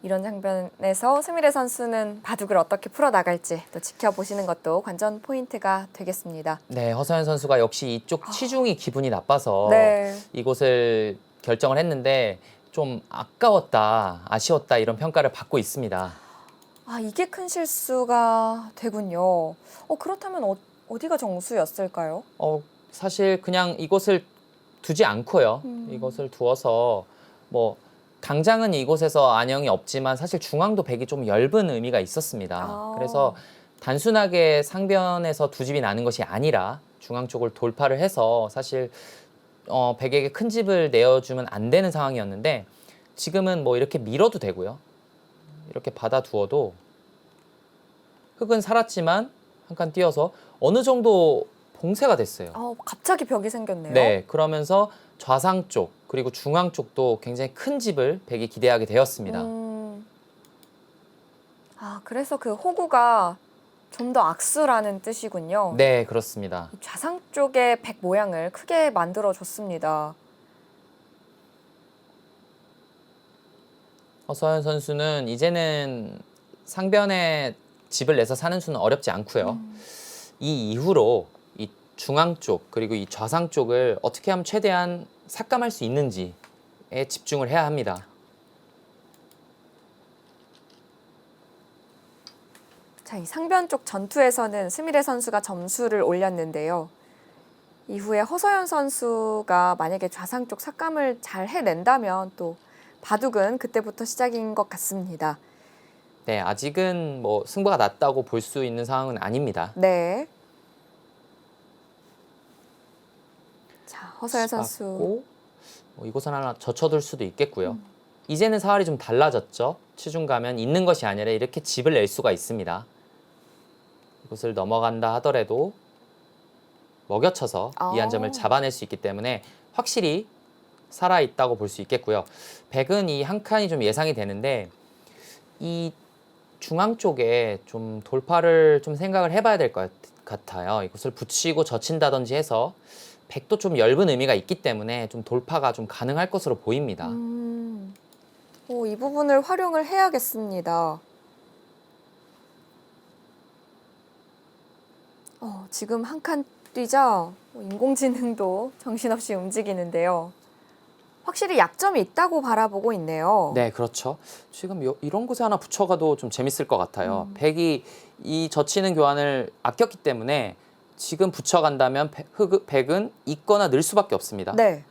이런 장면에서 스미레 선수는 바둑을 어떻게 풀어나갈지 또 지켜보시는 것도 관전 포인트가 되겠습니다. 네, 허서연 선수가 역시 이쪽 치중이 기분이 나빠서 네. 이곳을 결정을 했는데 좀 아쉬웠다 이런 평가를 받고 있습니다. 아, 이게 큰 실수가 되군요. 그렇다면 어디가 정수였을까요? 사실 그냥 이곳을 두지 않고요. 음. 이것을 두어서 뭐 당장은 이곳에서 안형이 없지만 사실 중앙도 백이 좀 엷은 의미가 있었습니다. 아. 그래서 단순하게 상변에서 두 집이 나는 것이 아니라 중앙 쪽을 돌파를 해서 사실 백에게 큰 집을 내어주면 안 되는 상황이었는데 지금은 뭐 이렇게 밀어도 되고요. 이렇게 받아두어도 흑은 살았지만 한 칸 띄어서 어느 정도 봉쇄가 됐어요. 갑자기 벽이 생겼네요. 네, 그러면서 좌상 쪽 그리고 중앙 쪽도 굉장히 큰 집을 백이 기대하게 되었습니다. 그래서 그 호구가 좀 더 악수라는 뜻이군요. 네, 그렇습니다. 이 좌상 쪽의 백 모양을 크게 만들어줬습니다. 허서연 선수는 이제는 상변에 집을 내서 사는 수는 어렵지 않고요. 이 이후로 이 중앙 쪽 그리고 이 좌상 쪽을 어떻게 하면 최대한 삭감할 수 있는지에 집중을 해야 합니다. 자, 이 상변 쪽 전투에서는 스미레 선수가 점수를 올렸는데요. 이후에 허서연 선수가 만약에 좌상 쪽 삭감을 잘 해낸다면 또 바둑은 그때부터 시작인 것 같습니다. 네, 아직은 뭐 승부가 났다고 볼 수 있는 상황은 아닙니다. 네. 자, 허서연 선수. 받고, 이곳은 하나 젖혀둘 수도 있겠고요. 이제는 사활이 좀 달라졌죠. 치중 가면 있는 것이 아니라 이렇게 집을 낼 수가 있습니다. 이곳을 넘어간다 하더라도 먹여쳐서 이 한 점을 잡아낼 수 있기 때문에 확실히 살아있다고 볼 수 있겠고요. 백은 이 한 칸이 좀 예상이 되는데 이 중앙 쪽에 좀 돌파를 좀 생각을 해봐야 될 것 같아요. 이곳을 붙이고 젖힌다든지 해서 백도 좀 엷은 의미가 있기 때문에 좀 돌파가 좀 가능할 것으로 보입니다. 이 부분을 활용을 해야겠습니다. 지금 한 칸 뛰자 인공지능도 정신없이 움직이는데요. 확실히 약점이 있다고 바라보고 있네요. 네, 그렇죠. 지금 이런 곳에 하나 붙여가도 좀 재밌을 것 같아요. 백이 이 젖히는 교환을 아꼈기 때문에 지금 붙여간다면 백은 있거나 늘 수밖에 없습니다. 네.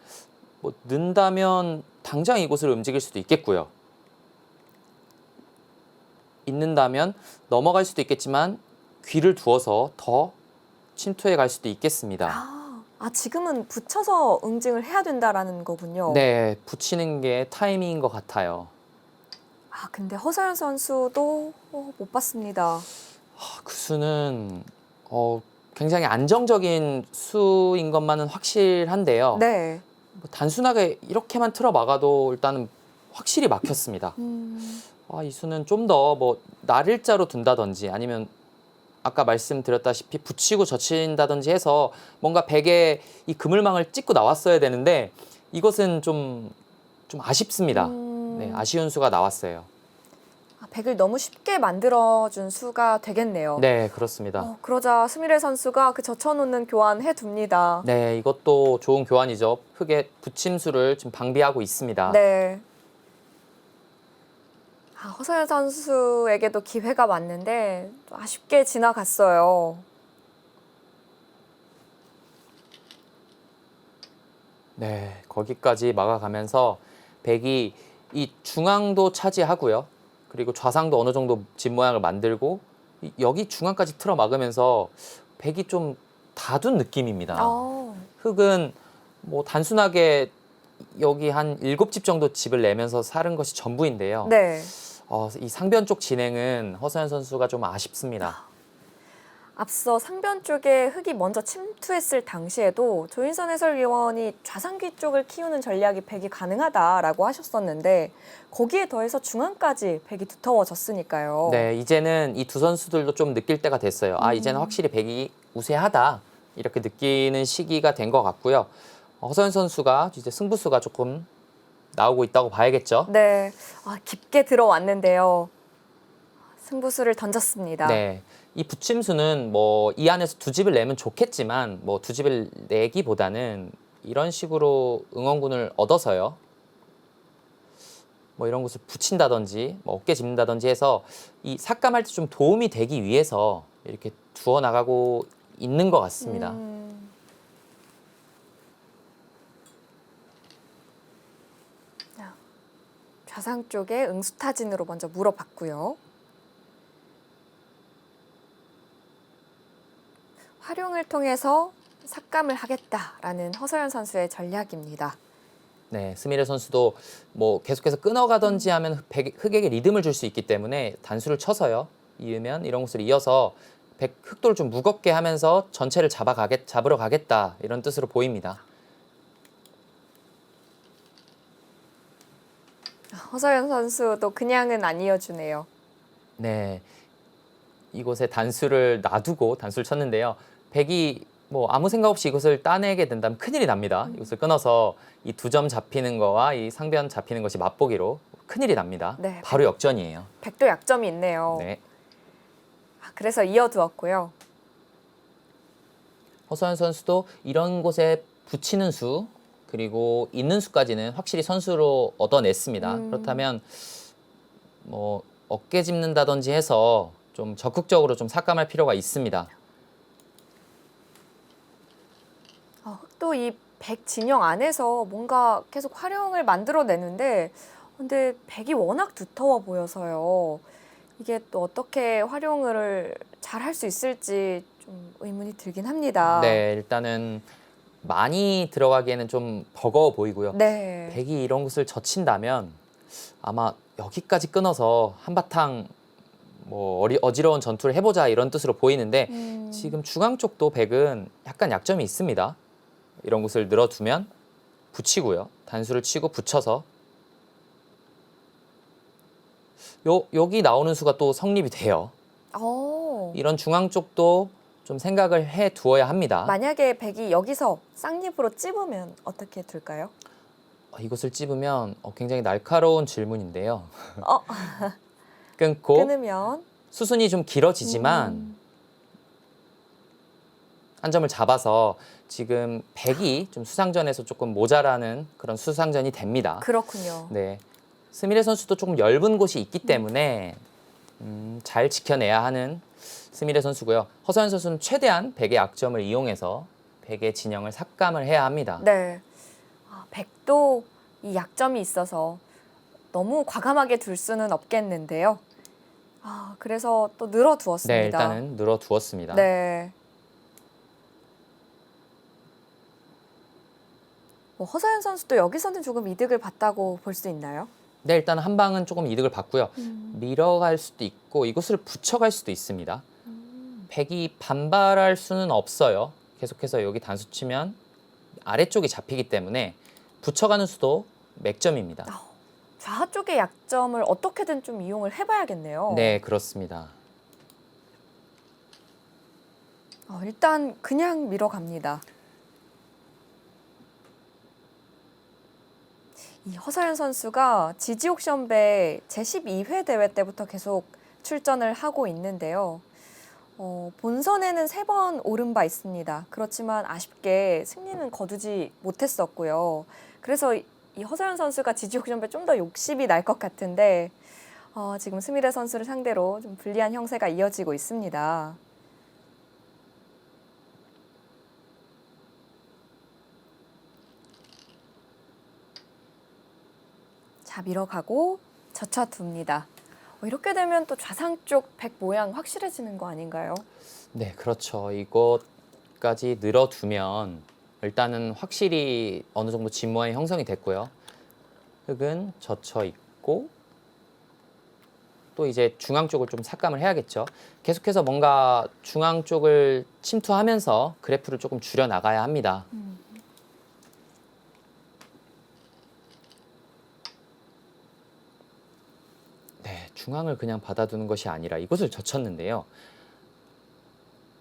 뭐 는다면 당장 이곳을 움직일 수도 있겠고요. 있는다면 넘어갈 수도 있겠지만 귀를 두어서 더 침투해 갈 수도 있겠습니다. 지금은 붙여서 응징을 해야 된다라는 거군요. 네, 붙이는 게 타이밍인 것 같아요. 근데 허서연 선수도 못 봤습니다. 그 수는 굉장히 안정적인 수인 것만은 확실한데요. 네. 뭐 단순하게 이렇게만 틀어 막아도 일단은 확실히 막혔습니다. 이 수는 좀 더 뭐 날일자로 둔다든지 아니면 아까 말씀드렸다시피 붙이고 젖힌다든지 해서 뭔가 백에 이 그물망을 찍고 나왔어야 되는데 이것은 좀 아쉽습니다. 네, 아쉬운 수가 나왔어요. 백을 너무 쉽게 만들어준 수가 되겠네요. 네, 그렇습니다. 그러자 스미레 선수가 그 젖혀놓는 교환 해둡니다. 네, 이것도 좋은 교환이죠. 흙의 붙임수를 지금 방비하고 있습니다. 네. 허서연 선수에게도 기회가 왔는데 좀 아쉽게 지나갔어요. 네, 거기까지 막아가면서 백이 이 중앙도 차지하고요. 그리고 좌상도 어느 정도 집 모양을 만들고 여기 중앙까지 틀어 막으면서 백이 좀 다둔 느낌입니다. 흙은 뭐 단순하게 여기 한 7집 정도 집을 내면서 사는 것이 전부인데요. 네. 이 상변 쪽 진행은 허서연 선수가 좀 아쉽습니다. 앞서 상변 쪽에 흙이 먼저 침투했을 당시에도 조인선 해설위원이 좌상귀 쪽을 키우는 전략이 백이 가능하다라고 하셨었는데 거기에 더해서 중앙까지 백이 두터워졌으니까요. 네, 이제는 이 두 선수들도 좀 느낄 때가 됐어요. 이제는 확실히 백이 우세하다 이렇게 느끼는 시기가 된 것 같고요. 허서연 선수가 이제 승부수가 조금 나오고 있다고 봐야겠죠. 네, 깊게 들어왔는데요. 승부수를 던졌습니다. 네, 이 붙임수는 뭐 이 안에서 두 집을 내면 좋겠지만 뭐 두 집을 내기보다는 이런 식으로 응원군을 얻어서요. 뭐 이런 곳을 붙인다든지 뭐 어깨 짚는다든지 해서 이 삭감할 때 좀 도움이 되기 위해서 이렇게 두어 나가고 있는 것 같습니다. 좌상 쪽에 응수타진으로 먼저 물어봤고요. 활용을 통해서 삭감을 하겠다라는 허서연 선수의 전략입니다. 네, 스미레 선수도 뭐 계속해서 끊어가든지 하면 흑에게 리듬을 줄 수 있기 때문에 단수를 쳐서요. 이으면 이런 곳을 이어서 흑도를 좀 무겁게 하면서 전체를 잡으러 가겠다 이런 뜻으로 보입니다. 허서연 선수도 그냥은 안 이어주네요. 네, 이곳에 단수를 놔두고 단수를 쳤는데요. 백이 뭐 아무 생각 없이 이것을 따내게 된다면 큰일이 납니다. 이것을 끊어서 이 2점 잡히는 거와 이 상변 잡히는 것이 맛보기로 큰일이 납니다. 네, 바로 역전이에요. 백도 약점이 있네요. 네. 그래서 이어두었고요. 허서연 선수도 이런 곳에 붙이는 수 그리고 있는 수까지는 확실히 선수로 얻어냈습니다. 그렇다면 뭐 어깨 짚는다든지 해서 좀 적극적으로 좀 삭감할 필요가 있습니다. 흑도 이 백 진영 안에서 뭔가 계속 활용을 만들어내는데 근데 백이 워낙 두터워 보여서요. 이게 또 어떻게 활용을 잘 할 수 있을지 좀 의문이 들긴 합니다. 네, 일단은 많이 들어가기에는 좀 버거워 보이고요. 네. 백이 이런 곳을 젖힌다면 아마 여기까지 끊어서 한바탕 뭐 어지러운 전투를 해보자 이런 뜻으로 보이는데 지금 중앙 쪽도 백은 약간 약점이 있습니다. 이런 곳을 늘어두면 붙이고요. 단수를 치고 붙여서 여기 나오는 수가 또 성립이 돼요. 이런 중앙 쪽도 좀 생각을 해 두어야 합니다. 만약에 백이 여기서 쌍립으로 찝으면 어떻게 될까요? 이것을 찝으면 굉장히 날카로운 질문인데요. 어. 끊고 끊으면 수순이 좀 길어지지만 한 점을 잡아서 지금 백이 좀 수상전에서 조금 모자라는 그런 수상전이 됩니다. 그렇군요. 네, 스미레 선수도 조금 엷은 곳이 있기 때문에 잘 지켜내야 하는 스미레 선수고요. 허서연 선수는 최대한 백의 약점을 이용해서 백의 진영을 삭감을 해야 합니다. 네, 백도 이 약점이 있어서 너무 과감하게 둘 수는 없겠는데요. 그래서 또 늘어두었습니다. 네, 일단은 늘어두었습니다. 네. 뭐 허서연 선수도 여기서는 조금 이득을 봤다고 볼 수 있나요? 네, 일단 한 방은 조금 이득을 봤고요. 밀어갈 수도 있고 이곳을 붙여갈 수도 있습니다. 백이 반발할 수는 없어요. 계속해서 여기 단수 치면 아래쪽이 잡히기 때문에 붙여가는 수도 맥점입니다. 좌하 쪽의 약점을 어떻게든 좀 이용을 해봐야겠네요. 네, 그렇습니다. 일단 그냥 밀어갑니다. 이 허서연 선수가 지지옥션배 제12회 대회 때부터 계속 출전을 하고 있는데요. 본선에는 3번 오른 바 있습니다. 그렇지만 아쉽게 승리는 거두지 못했었고요. 그래서 이 허서연 선수가 지지옥션배 좀 더 욕심이 날 것 같은데 지금 스미레 선수를 상대로 좀 불리한 형세가 이어지고 있습니다. 자, 밀어가고 젖혀둡니다. 이렇게 되면 또 좌상 쪽 백 모양 확실해지는 거 아닌가요? 네, 그렇죠. 이것까지 늘어두면 일단은 확실히 어느 정도 집 모양이 형성이 됐고요. 흙은 젖혀 있고 또 이제 중앙 쪽을 좀 삭감을 해야겠죠. 계속해서 뭔가 중앙 쪽을 침투하면서 그래프를 조금 줄여 나가야 합니다. 네, 중앙을 그냥 받아두는 것이 아니라 이곳을 젖혔는데요.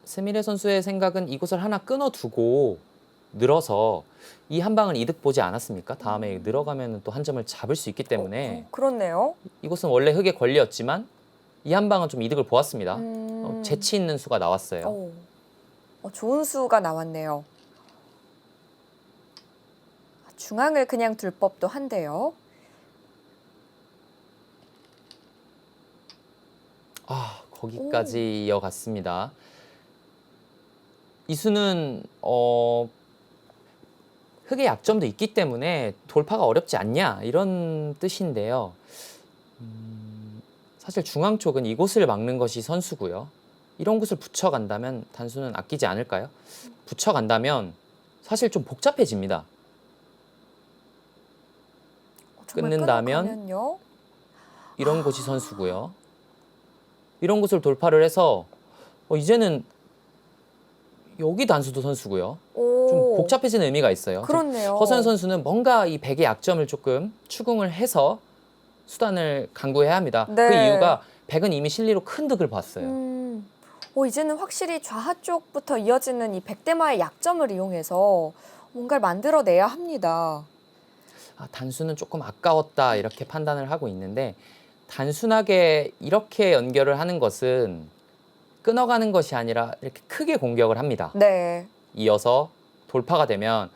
스미레 선수의 생각은 이곳을 하나 끊어두고 늘어서 이 한 방은 이득 보지 않았습니까? 다음에 늘어가면 또 한 점을 잡을 수 있기 때문에 그렇네요. 이곳은 원래 흙의 권리였지만 이 한 방은 좀 이득을 보았습니다. 음. 재치 있는 수가 나왔어요. 좋은 수가 나왔네요. 중앙을 그냥 둘 법도 한데요. 거기까지 이어갔습니다. 이 수는 흙의 약점도 있기 때문에 돌파가 어렵지 않냐 이런 뜻인데요. 사실 중앙 쪽은 이곳을 막는 것이 선수고요. 이런 곳을 붙여간다면 단수는 아끼지 않을까요? 붙여간다면 사실 좀 복잡해집니다. 정말 끊는다면 끊어가면요. 이런 곳이 선수고요. 이런 곳을 돌파를 해서 이제는 여기 단수도 선수고요. 좀 복잡해지는 의미가 있어요. 그렇네요. 허선 선수는 뭔가 이 백의 약점을 조금 추궁을 해서 수단을 강구해야 합니다. 네. 그 이유가 백은 이미 실리로 큰 득을 봤어요. 이제는 확실히 좌하 쪽부터 이어지는 이 백대마의 약점을 이용해서 뭔가를 만들어내야 합니다. 단수는 조금 아까웠다 이렇게 판단을 하고 있는데 단순하게 이렇게 연결을 하는 것은 끊어가는 것이 아니라 이렇게 크게 공격을 합니다. 네. 이어서 돌파가 되면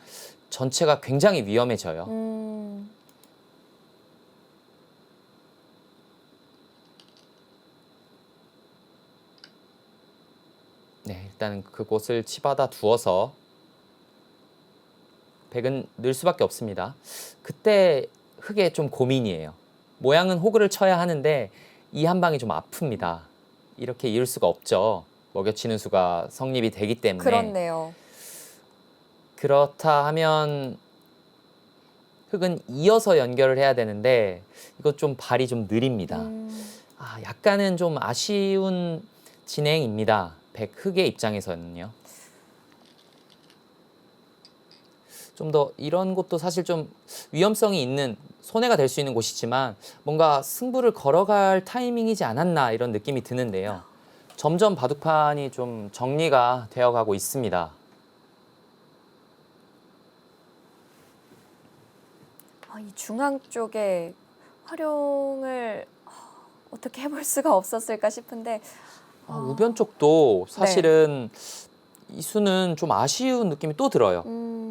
전체가 굉장히 위험해져요. 네, 일단 그곳을 치받아 두어서 백은 늘 수밖에 없습니다. 그때 흙에 좀 고민이에요. 모양은 호구를 쳐야 하는데 이 한 방이 좀 아픕니다. 이렇게 이을 수가 없죠. 먹여치는 수가 성립이 되기 때문에. 그렇네요. 그렇다 하면 흙은 이어서 연결을 해야 되는데 이거 좀 발이 좀 느립니다. 약간은 좀 아쉬운 진행입니다. 백 흙의 입장에서는요. 좀 더 이런 곳도 사실 좀 위험성이 있는 손해가 될 수 있는 곳이지만 뭔가 승부를 걸어갈 타이밍이지 않았나 이런 느낌이 드는데요. 점점 바둑판이 좀 정리가 되어가고 있습니다. 이 중앙 쪽에 활용을 어떻게 해볼 수가 없었을까 싶은데 우변 쪽도 사실은 이 수는 좀 아쉬운 느낌이 또 들어요.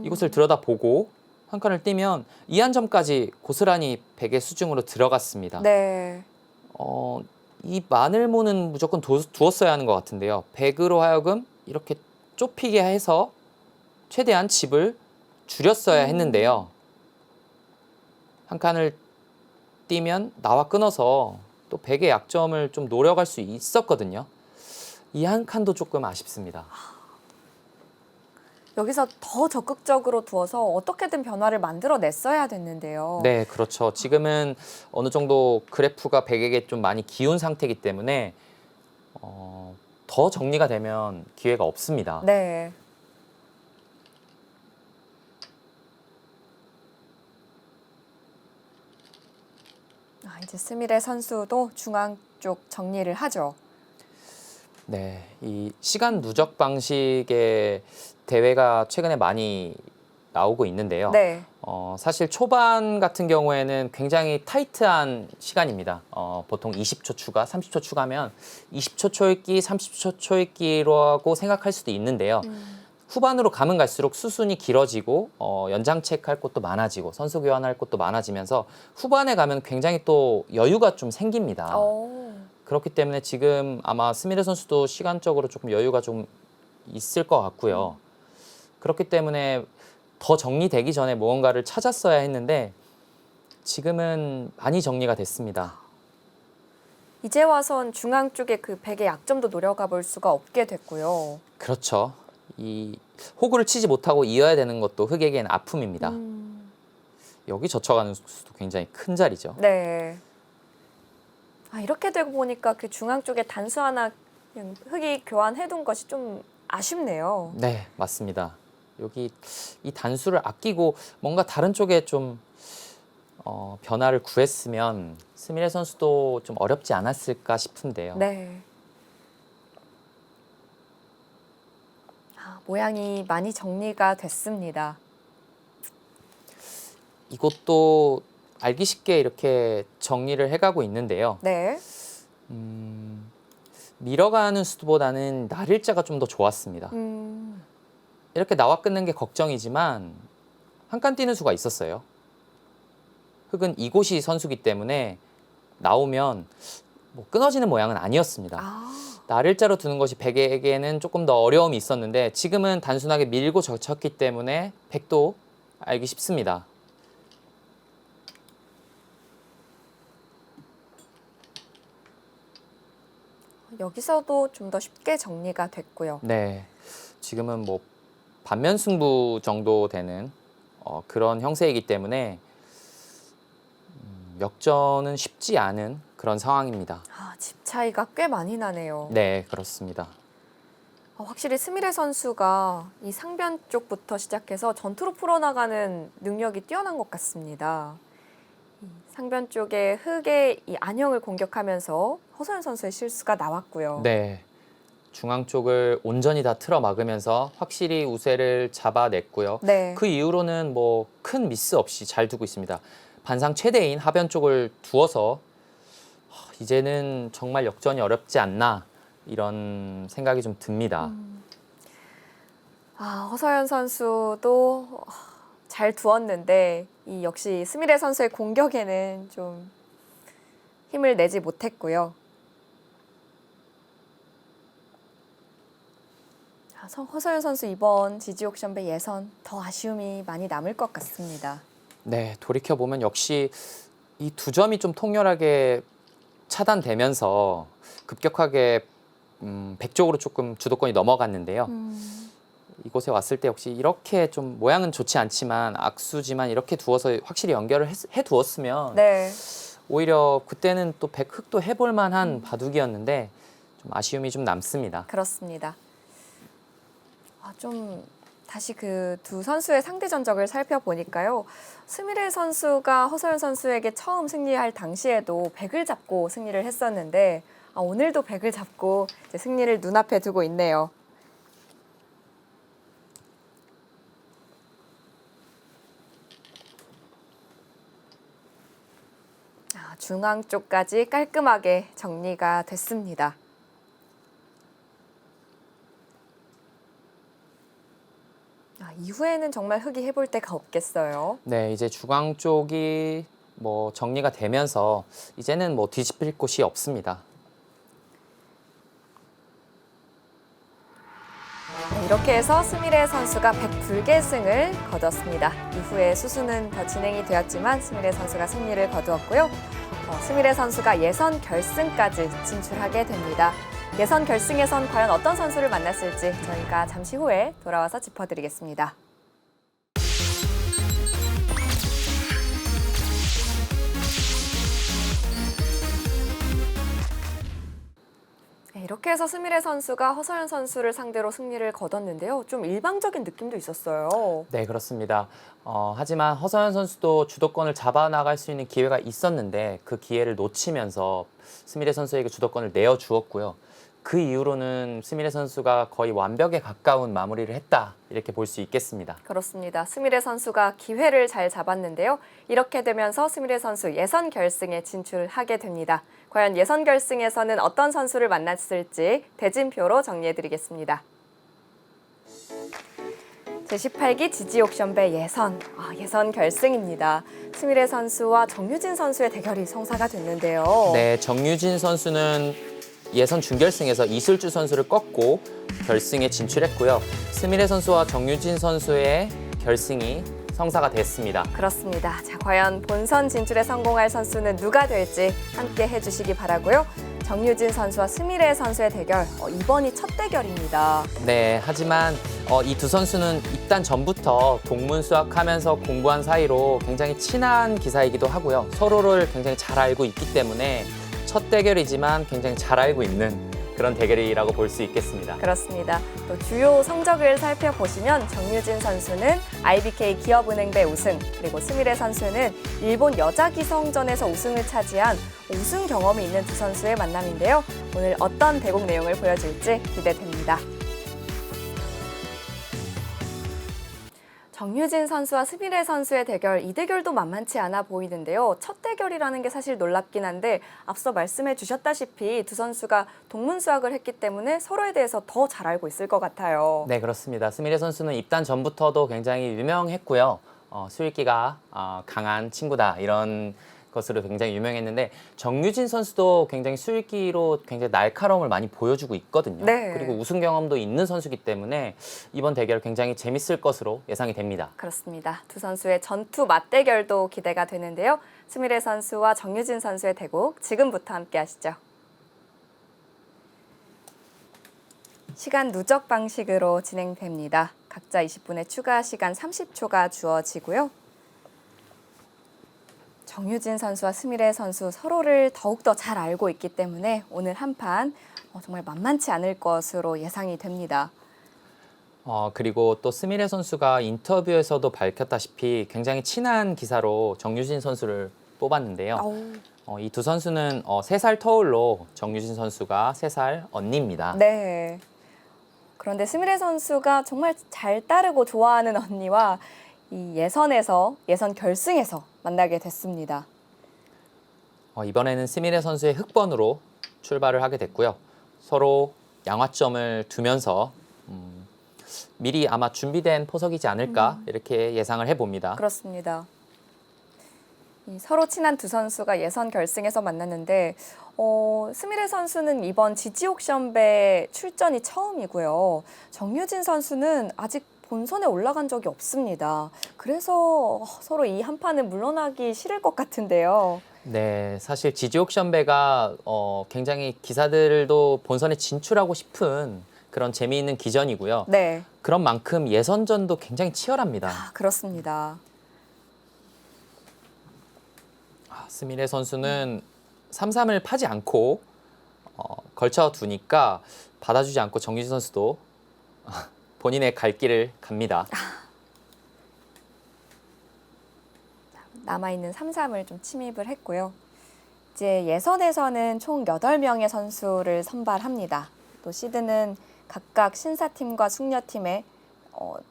이곳을 들여다보고 한 칸을 띄면 이 한 점까지 고스란히 백의 수중으로 들어갔습니다. 네. 이 마늘모는 무조건 두었어야 하는 것 같은데요. 백으로 하여금 이렇게 좁히게 해서 최대한 집을 줄였어야 했는데요. 한 칸을 띄면 나와 끊어서 또 백의 약점을 좀 노려갈 수 있었거든요. 이 한 칸도 조금 아쉽습니다. 여기서 더 적극적으로 두어서 어떻게든 변화를 만들어냈어야 됐는데요. 네, 그렇죠. 지금은 어느 정도 그래프가 백에게 좀 많이 기운 상태이기 때문에 더 정리가 되면 기회가 없습니다. 네. 이제 스미레 선수도 중앙 쪽 정리를 하죠. 네, 이 시간 누적 방식의 대회가 최근에 많이 나오고 있는데요. 네. 사실 초반 같은 경우에는 굉장히 타이트한 시간입니다. 보통 20초 추가, 30초 추가면 20초 초읽기, 30초 초읽기라고 생각할 수도 있는데요. 후반으로 가면 갈수록 수순이 길어지고 연장 체크할 것도 많아지고 선수 교환할 것도 많아지면서 후반에 가면 굉장히 또 여유가 좀 생깁니다. 그렇기 때문에 지금 아마 스미레 선수도 시간적으로 조금 여유가 좀 있을 것 같고요. 그렇기 때문에 더 정리되기 전에 무언가를 찾았어야 했는데 지금은 많이 정리가 됐습니다. 이제 와선 중앙 쪽에 그 백의 약점도 노려가 볼 수가 없게 됐고요. 그렇죠. 이 호구를 치지 못하고 이어야 되는 것도 흑에게는 아픔입니다. 여기 젖혀가는 수도 굉장히 큰 자리죠. 네. 이렇게 되고 보니까 그 중앙 쪽에 단수 하나 그냥 흑이 교환해둔 것이 좀 아쉽네요. 네, 맞습니다. 여기 이 단수를 아끼고 뭔가 다른 쪽에 좀 변화를 구했으면 스미레 선수도 좀 어렵지 않았을까 싶은데요. 네. 모양이 많이 정리가 됐습니다. 이것도 알기 쉽게 이렇게 정리를 해가고 있는데요. 네. 밀어가는 수보다는 날일자가 좀 더 좋았습니다. 이렇게 나와 끊는 게 걱정이지만 한 칸 뛰는 수가 있었어요. 흑은 이곳이 선수기 때문에 나오면 뭐 끊어지는 모양은 아니었습니다. 날일자로 두는 것이 백에게는 조금 더 어려움이 있었는데 지금은 단순하게 밀고 젖혔기 때문에 백도 알기 쉽습니다. 여기서도 좀 더 쉽게 정리가 됐고요. 네, 지금은 뭐 반면 승부 정도 되는 그런 형세이기 때문에 역전은 쉽지 않은 그런 상황입니다. 집 차이가 꽤 많이 나네요. 네, 그렇습니다. 확실히 스미레 선수가 이 상변 쪽부터 시작해서 전투로 풀어나가는 능력이 뛰어난 것 같습니다. 상변 쪽에 흑의 이 안형을 공격하면서 허소연 선수의 실수가 나왔고요. 네, 중앙 쪽을 온전히 다 틀어 막으면서 확실히 우세를 잡아냈고요. 네. 그 이후로는 뭐 큰 미스 없이 잘 두고 있습니다. 반상 최대인 하변 쪽을 두어서 이제는 정말 역전이 어렵지 않나 이런 생각이 좀 듭니다. 허서연 선수도 잘 두었는데 이 역시 스미레 선수의 공격에는 좀 힘을 내지 못했고요. 허서연 선수 이번 지지 옥션배 예선 더 아쉬움이 많이 남을 것 같습니다. 네, 돌이켜보면 역시 이 두 점이 좀 통렬하게 차단되면서 급격하게 백쪽으로 조금 주도권이 넘어갔는데요. 이곳에 왔을 때 역시 이렇게 좀 모양은 좋지 않지만 악수지만 이렇게 두어서 확실히 연결을 해두었으면 네. 오히려 그때는 또 백흑도 해볼 만한 바둑이었는데 좀 아쉬움이 좀 남습니다. 그렇습니다. 좀 다시 그 두 선수의 상대 전적을 살펴보니까요. 스미레 선수가 허서연 선수에게 처음 승리할 당시에도 백을 잡고 승리를 했었는데 오늘도 백을 잡고 이제 승리를 눈앞에 두고 있네요. 중앙 쪽까지 깔끔하게 정리가 됐습니다. 이후에는 정말 흑이 해볼 데가 없겠어요. 네, 이제 중앙 쪽이 뭐 정리가 되면서 이제는 뭐 뒤집힐 곳이 없습니다. 이렇게 해서 스미레 선수가 백불계승을 거뒀습니다. 이후에 수수는 더 진행이 되었지만 스미레 선수가 승리를 거두었고요. 스미레 선수가 예선 결승까지 진출하게 됩니다. 예선 결승에선 과연 어떤 선수를 만났을지 저희가 잠시 후에 돌아와서 짚어드리겠습니다. 이렇게 해서 스미레 선수가 허서연 선수를 상대로 승리를 거뒀는데요. 좀 일방적인 느낌도 있었어요. 네, 그렇습니다. 하지만 허서연 선수도 주도권을 잡아나갈 수 있는 기회가 있었는데 그 기회를 놓치면서 스미레 선수에게 주도권을 내어주었고요. 그 이후로는 스미레 선수가 거의 완벽에 가까운 마무리를 했다 이렇게 볼 수 있겠습니다. 그렇습니다. 스미레 선수가 기회를 잘 잡았는데요. 이렇게 되면서 스미레 선수 예선 결승에 진출하게 됩니다. 과연 예선 결승에서는 어떤 선수를 만났을지 대진표로 정리해드리겠습니다. 제18기 지지옥션배 예선 결승입니다. 스미레 선수와 정유진 선수의 대결이 성사가 됐는데요. 네, 정유진 선수는 예선 준결승에서 이슬주 선수를 꺾고 결승에 진출했고요. 스미레 선수와 정유진 선수의 결승이 성사가 됐습니다. 그렇습니다. 자, 과연 본선 진출에 성공할 선수는 누가 될지 함께 해주시기 바라고요. 정유진 선수와 스미레 선수의 대결, 이번이 첫 대결입니다. 네, 하지만 이 두 선수는 입단 전부터 동문수학하면서 공부한 사이로 굉장히 친한 기사이기도 하고요. 서로를 굉장히 잘 알고 있기 때문에 첫 대결이지만 굉장히 잘 알고 있는 그런 대결이라고 볼 수 있겠습니다. 그렇습니다. 또 주요 성적을 살펴보시면 정유진 선수는 IBK 기업은행배 우승, 그리고 스미레 선수는 일본 여자기성전에서 우승을 차지한 우승 경험이 있는 두 선수의 만남인데요. 오늘 어떤 대국 내용을 보여줄지 기대됩니다. 정유진 선수와 스미레 선수의 대결, 이 대결도 만만치 않아 보이는데요. 첫 대결이라는 게 사실 놀랍긴 한데 앞서 말씀해 주셨다시피 두 선수가 동문수학을 했기 때문에 서로에 대해서 더 잘 알고 있을 것 같아요. 네, 그렇습니다. 스미레 선수는 입단 전부터도 굉장히 유명했고요. 수일기가 강한 친구다 이런 것으로 굉장히 유명했는데 정유진 선수도 굉장히 수일기로 굉장히 날카로움을 많이 보여주고 있거든요. 네. 그리고 우승 경험도 있는 선수이기 때문에 이번 대결 굉장히 재밌을 것으로 예상이 됩니다. 그렇습니다. 두 선수의 전투 맞대결도 기대가 되는데요. 스미레 선수와 정유진 선수의 대국 지금부터 함께 하시죠. 시간 누적 방식으로 진행됩니다. 각자 20분의 추가 시간 30초가 주어지고요. 정유진 선수와 스미레 선수 서로를 더욱더 잘 알고 있기 때문에 오늘 한판 정말 만만치 않을 것으로 예상이 됩니다. 그리고 또 스미레 선수가 인터뷰에서도 밝혔다시피 굉장히 친한 기사로 정유진 선수를 뽑았는데요. 이 두 선수는 3살 터울로 정유진 선수가 3살 언니입니다. 네. 그런데 스미레 선수가 정말 잘 따르고 좋아하는 언니와 이 예선 결승에서 만나게 됐습니다. 이번에는 스미레 선수의 흑번으로 출발을 하게 됐고요. 서로 양화점을 두면서 미리 아마 준비된 포석이지 않을까 이렇게 예상을 해봅니다. 그렇습니다. 서로 친한 두 선수가 예선 결승에서 만났는데 스미레 선수는 이번 지지옥션배 출전이 처음이고요. 정유진 선수는 아직 본선에 올라간 적이 없습니다. 그래서 서로 이 한 판은 물러나기 싫을 것 같은데요. 네, 사실 지지옥션배가 굉장히 기사들도 본선에 진출하고 싶은 그런 재미있는 기전이고요. 네. 그런 만큼 예선전도 굉장히 치열합니다. 그렇습니다. 스미레 선수는 3-3을 파지 않고 걸쳐 두니까 받아주지 않고 정유진 선수도 본인의 갈 길을 갑니다. 남아있는 3-3을 좀 침입을 했고요. 이제 예선에서는 총 8명의 선수를 선발합니다. 또 시드는 각각 신사팀과 숙녀팀에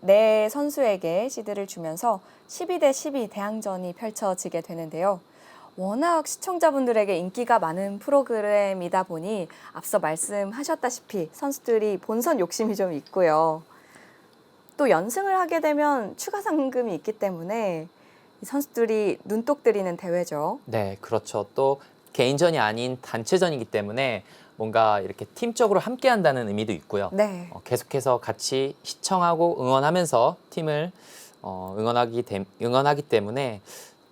4선수에게 시드를 주면서 12대 12 대항전이 펼쳐지게 되는데요. 워낙 시청자분들에게 인기가 많은 프로그램이다 보니 앞서 말씀하셨다시피 선수들이 본선 욕심이 좀 있고요. 또 연승을 하게 되면 추가 상금이 있기 때문에 선수들이 눈독 들이는 대회죠. 네, 그렇죠. 또 개인전이 아닌 단체전이기 때문에 뭔가 이렇게 팀적으로 함께한다는 의미도 있고요. 네. 계속해서 같이 시청하고 응원하면서 팀을 응원하기 때문에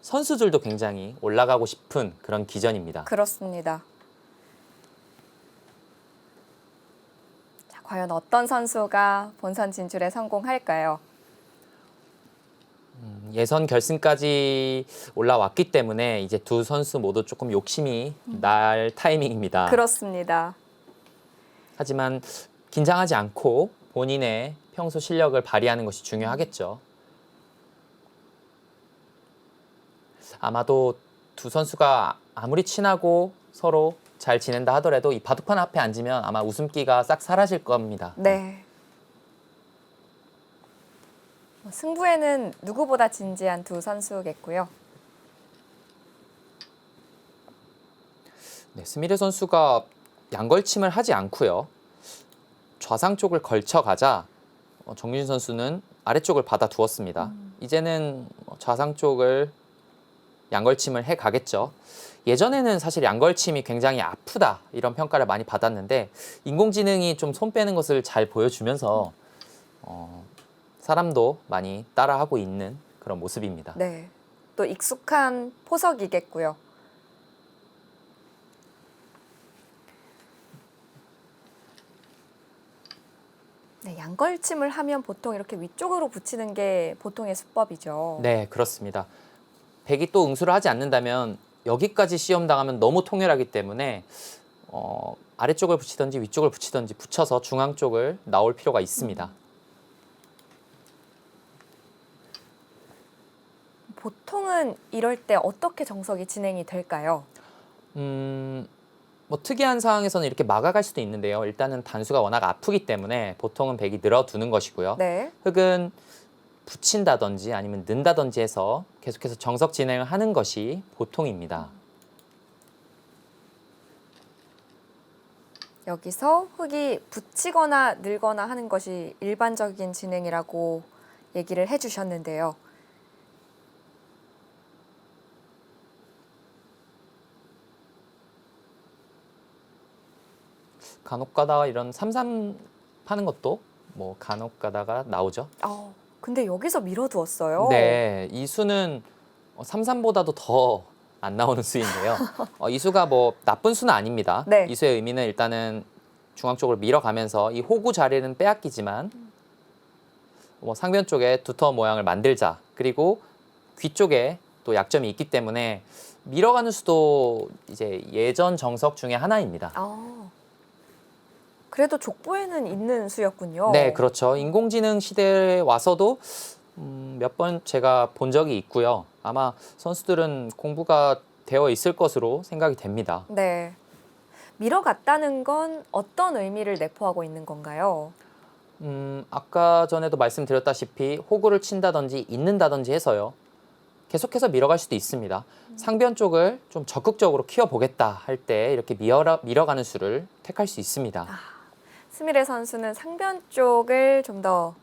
선수들도 굉장히 올라가고 싶은 그런 기전입니다. 그렇습니다. 자, 과연 어떤 선수가 본선 진출에 성공할까요? 예선 결승까지 올라왔기 때문에 이제 두 선수 모두 조금 욕심이 날 타이밍입니다. 그렇습니다. 하지만 긴장하지 않고 본인의 평소 실력을 발휘하는 것이 중요하겠죠. 아마도 두 선수가 아무리 친하고 서로 잘 지낸다 하더라도 이 바둑판 앞에 앉으면 아마 웃음기가 싹 사라질 겁니다. 네. 승부에는 누구보다 진지한 두 선수겠고요. 네, 스미레 선수가 양걸침을 하지 않고요. 좌상 쪽을 걸쳐가자 정유진 선수는 아래쪽을 받아 두었습니다. 이제는 좌상 쪽을 양걸침을 해 가겠죠. 예전에는 사실 양걸침이 굉장히 아프다 이런 평가를 많이 받았는데 인공지능이 좀 손 빼는 것을 잘 보여주면서 사람도 많이 따라하고 있는 그런 모습입니다. 네. 또 익숙한 포석이겠고요. 네, 양걸침을 하면 보통 이렇게 위쪽으로 붙이는 게 보통의 수법이죠. 네, 그렇습니다. 백이 또 응수를 하지 않는다면 여기까지 시험 당하면 너무 통렬하기 때문에 아래쪽을 붙이든지 위쪽을 붙이든지 붙여서 중앙 쪽을 나올 필요가 있습니다. 보통은 이럴 때 어떻게 정석이 진행이 될까요? 뭐 특이한 상황에서는 이렇게 막아갈 수도 있는데요. 일단은 단수가 워낙 아프기 때문에 보통은 백이 늘어두는 것이고요. 네. 흙은 붙인다든지 아니면 는다든지 해서 계속해서 정석 진행을 하는 것이 보통입니다. 여기서 흙이 붙이거나 늘거나 하는 것이 일반적인 진행이라고 얘기를 해주셨는데요. 간혹 가다가 이런 삼삼 파는 것도 뭐 간혹 가다가 나오죠. 근데 여기서 밀어두었어요. 네, 이 수는 삼삼보다도 더 안 나오는 수인데요. 이 수가 뭐 나쁜 수는 아닙니다. 네. 이 수의 의미는 일단은 중앙 쪽으로 밀어가면서 이 호구 자리는 빼앗기지만 뭐 상변 쪽에 두터 모양을 만들자. 그리고 귀 쪽에 또 약점이 있기 때문에 밀어가는 수도 이제 예전 정석 중에 하나입니다. 그래도 족보에는 있는 수였군요. 네, 그렇죠. 인공지능 시대에 와서도 몇 번 제가 본 적이 있고요. 아마 선수들은 공부가 되어 있을 것으로 생각이 됩니다. 네. 밀어갔다는 건 어떤 의미를 내포하고 있는 건가요? 아까 전에도 말씀드렸다시피 호구를 친다든지 잇는다든지 해서요. 계속해서 밀어갈 수도 있습니다. 상변 쪽을 좀 적극적으로 키워보겠다 할 때 이렇게 밀어가는 수를 택할 수 있습니다. 스미레 선수는 상변 쪽을 좀 더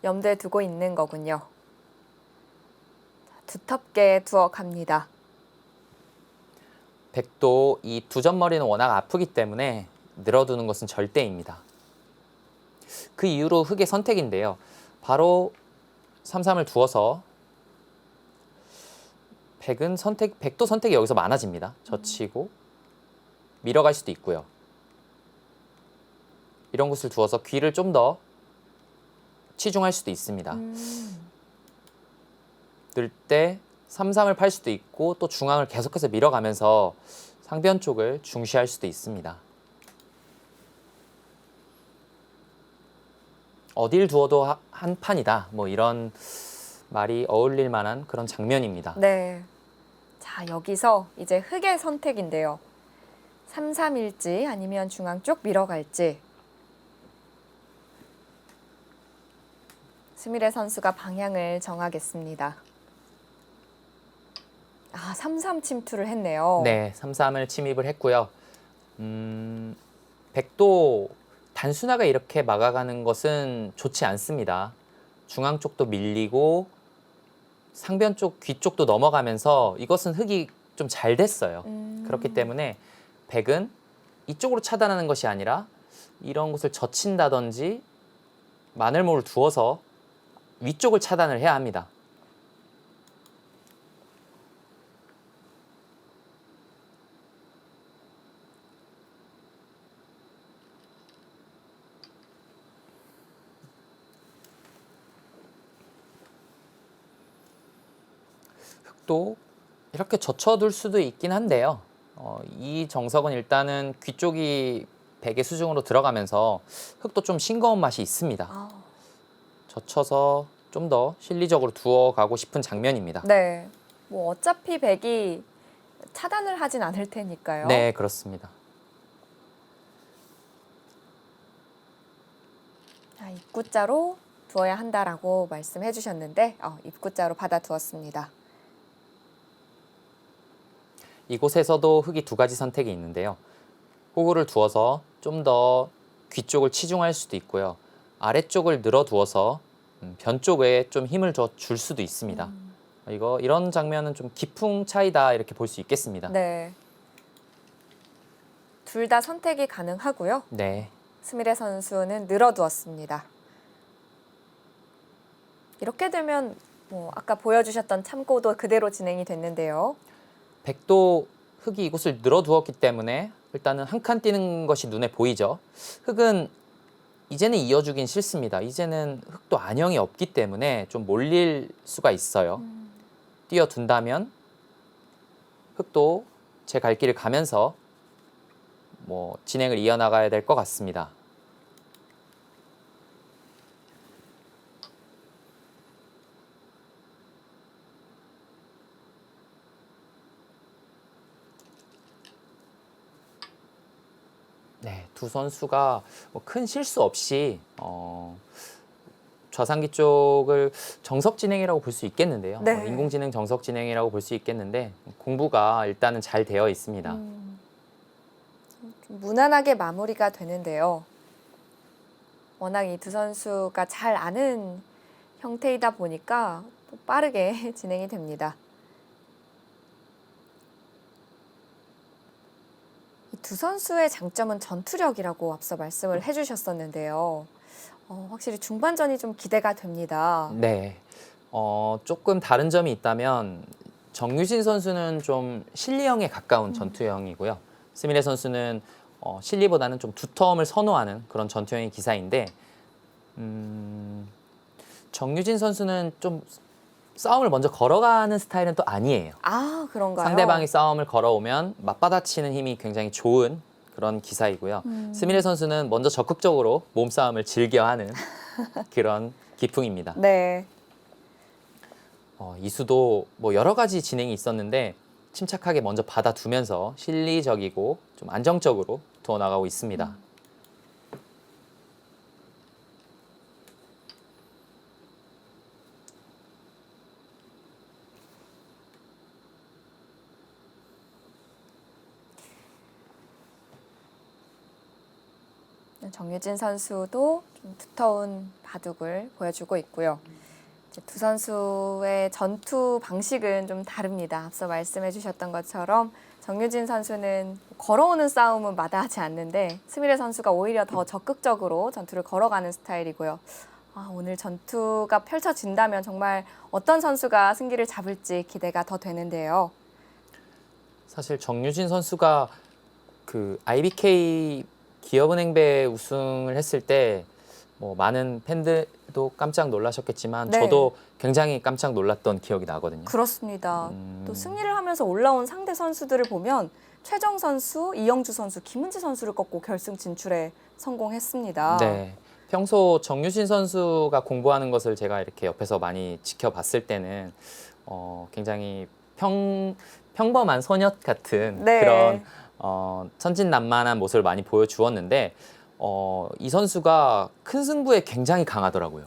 염두에 두고 있는 거군요. 두텁게 두어 갑니다. 백도 이 두 점머리는 워낙 아프기 때문에 늘어두는 것은 절대입니다. 그 이후로 흙의 선택인데요. 바로 삼삼을 두어서 백도 선택이 여기서 많아집니다. 젖히고 밀어갈 수도 있고요. 이런 곳을 두어서 귀를 좀 더 치중할 수도 있습니다. 늘 때 삼삼을 팔 수도 있고 또 중앙을 계속해서 밀어가면서 상변 쪽을 중시할 수도 있습니다. 어딜 두어도 한 판이다. 뭐 이런 말이 어울릴 만한 그런 장면입니다. 네. 자, 여기서 이제 흙의 선택인데요. 삼삼일지 아니면 중앙 쪽 밀어갈지. 스미레 선수가 방향을 정하겠습니다. 삼삼 침투를 했네요. 네, 삼삼을 침입을 했고요. 백도 단순하게 이렇게 막아가는 것은 좋지 않습니다. 중앙 쪽도 밀리고 상변 쪽, 귀 쪽도 넘어가면서 이것은 흙이 좀 잘 됐어요. 그렇기 때문에 백은 이쪽으로 차단하는 것이 아니라 이런 곳을 젖힌다든지 마늘모를 두어서 위쪽을 차단을 해야 합니다. 흙도 이렇게 젖혀둘 수도 있긴 한데요. 이 정석은 일단은 귀 쪽이 백의 수중으로 들어가면서 흙도 좀 싱거운 맛이 있습니다. 젖혀서 좀 더 실리적으로 두어가고 싶은 장면입니다. 네. 뭐 어차피 백이 차단을 하진 않을 테니까요. 네, 그렇습니다. 자, 입구자로 두어야 한다라고 말씀해 주셨는데 입구자로 받아두었습니다. 이곳에서도 흙이 두 가지 선택이 있는데요. 호구를 두어서 좀 더 귀 쪽을 치중할 수도 있고요. 아래쪽을 늘어두어서 변 쪽에 좀 힘을 줄 수도 있습니다. 이런 장면은 좀 기풍 차이다 이렇게 볼 수 있겠습니다. 네. 둘 다 선택이 가능하고요. 네. 스미레 선수는 늘어두었습니다. 이렇게 되면 아까 보여주셨던 참고도 그대로 진행이 됐는데요. 백도 흙이 이곳을 늘어두었기 때문에 일단은 한 칸 뛰는 것이 눈에 보이죠. 흙은 이제는 이어주긴 싫습니다. 이제는 흙도 안형이 없기 때문에 좀 몰릴 수가 있어요. 뛰어둔다면 흙도 제 갈 길을 가면서 진행을 이어나가야 될 것 같습니다. 네, 두 선수가 큰 실수 없이 좌상기 쪽을 정석 진행이라고 볼 수 있겠는데요. 네. 인공지능 정석 진행이라고 볼 수 있겠는데 공부가 일단은 잘 되어 있습니다. 좀 무난하게 마무리가 되는데요. 워낙 이 두 선수가 잘 아는 형태이다 보니까 또 빠르게 진행이 됩니다. 이 두 선수의 장점은 전투력이라고 앞서 말씀을 해주셨었는데요. 확실히 중반전이 좀 기대가 됩니다. 네, 조금 다른 점이 있다면 정유진 선수는 좀 실리형에 가까운 전투형이고요. 스미레 선수는 실리보다는 좀 두터움을 선호하는 그런 전투형의 기사인데 정유진 선수는 좀 싸움을 먼저 걸어가는 스타일은 또 아니에요. 아, 그런가요? 상대방이 싸움을 걸어오면 맞받아치는 힘이 굉장히 좋은 그런 기사이고요. 스미레 선수는 먼저 적극적으로 몸싸움을 즐겨하는 그런 기풍입니다. 네. 이수도 여러 가지 진행이 있었는데 침착하게 먼저 받아두면서 실리적이고 좀 안정적으로 두어 나가고 있습니다. 정유진 선수도 좀 두터운 바둑을 보여주고 있고요. 이제 두 선수의 전투 방식은 좀 다릅니다. 앞서 말씀해 주셨던 것처럼 정유진 선수는 걸어오는 싸움은 마다하지 않는데 스미레 선수가 오히려 더 적극적으로 전투를 걸어가는 스타일이고요. 오늘 전투가 펼쳐진다면 정말 어떤 선수가 승기를 잡을지 기대가 더 되는데요. 사실 정유진 선수가 그 IBK 기업은행배 우승을 했을 때 많은 팬들도 깜짝 놀라셨겠지만 네. 저도 굉장히 깜짝 놀랐던 기억이 나거든요. 그렇습니다. 또 승리를 하면서 올라온 상대 선수들을 보면 최정 선수, 이영주 선수, 김은지 선수를 꺾고 결승 진출에 성공했습니다. 네. 평소 정유진 선수가 공부하는 것을 제가 이렇게 옆에서 많이 지켜봤을 때는 굉장히 평범한 소녀 같은 네. 그런 천진난만한 모습을 많이 보여주었는데 이 선수가 큰 승부에 굉장히 강하더라고요.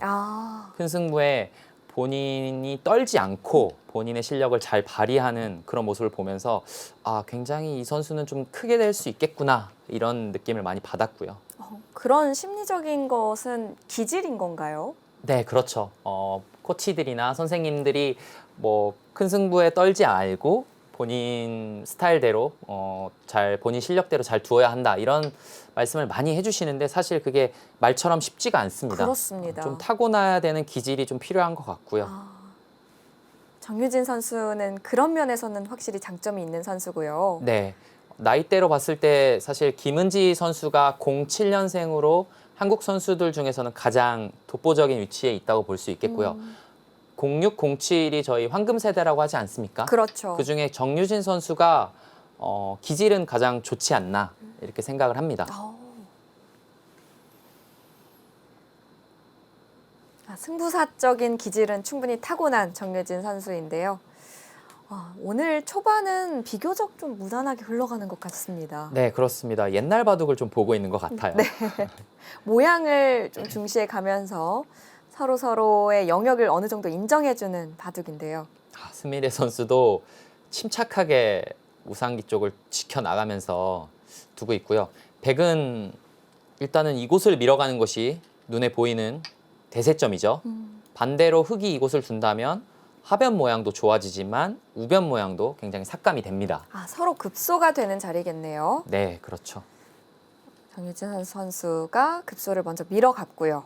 큰 승부에 본인이 떨지 않고 본인의 실력을 잘 발휘하는 그런 모습을 보면서 굉장히 이 선수는 좀 크게 될 수 있겠구나 이런 느낌을 많이 받았고요. 그런 심리적인 것은 기질인 건가요? 네, 그렇죠. 코치들이나 선생님들이 큰 승부에 떨지 않고 본인 스타일대로 본인 실력대로 잘 두어야 한다 이런 말씀을 많이 해주시는데 사실 그게 말처럼 쉽지가 않습니다. 그렇습니다. 좀 타고나야 되는 기질이 좀 필요한 것 같고요. 정유진 선수는 그런 면에서는 확실히 장점이 있는 선수고요. 네, 나이대로 봤을 때 사실 김은지 선수가 07년생으로 한국 선수들 중에서는 가장 독보적인 위치에 있다고 볼 수 있겠고요. 06, 07이 저희 황금 세대라고 하지 않습니까? 그렇죠. 그중에 정유진 선수가 기질은 가장 좋지 않나 이렇게 생각을 합니다. 승부사적인 기질은 충분히 타고난 정유진 선수인데요. 오늘 초반은 비교적 좀 무난하게 흘러가는 것 같습니다. 네, 그렇습니다. 옛날 바둑을 좀 보고 있는 것 같아요. 네. 모양을 좀 중시해 가면서 서로의 영역을 어느 정도 인정해주는 바둑인데요. 스미레 선수도 침착하게 우상기 쪽을 지켜나가면서 두고 있고요. 백은 일단은 이곳을 밀어가는 것이 눈에 보이는 대세점이죠. 반대로 흑이 이곳을 둔다면 하변 모양도 좋아지지만 우변 모양도 굉장히 삭감이 됩니다. 서로 급소가 되는 자리겠네요. 네, 그렇죠. 정유진 선수가 급소를 먼저 밀어갔고요.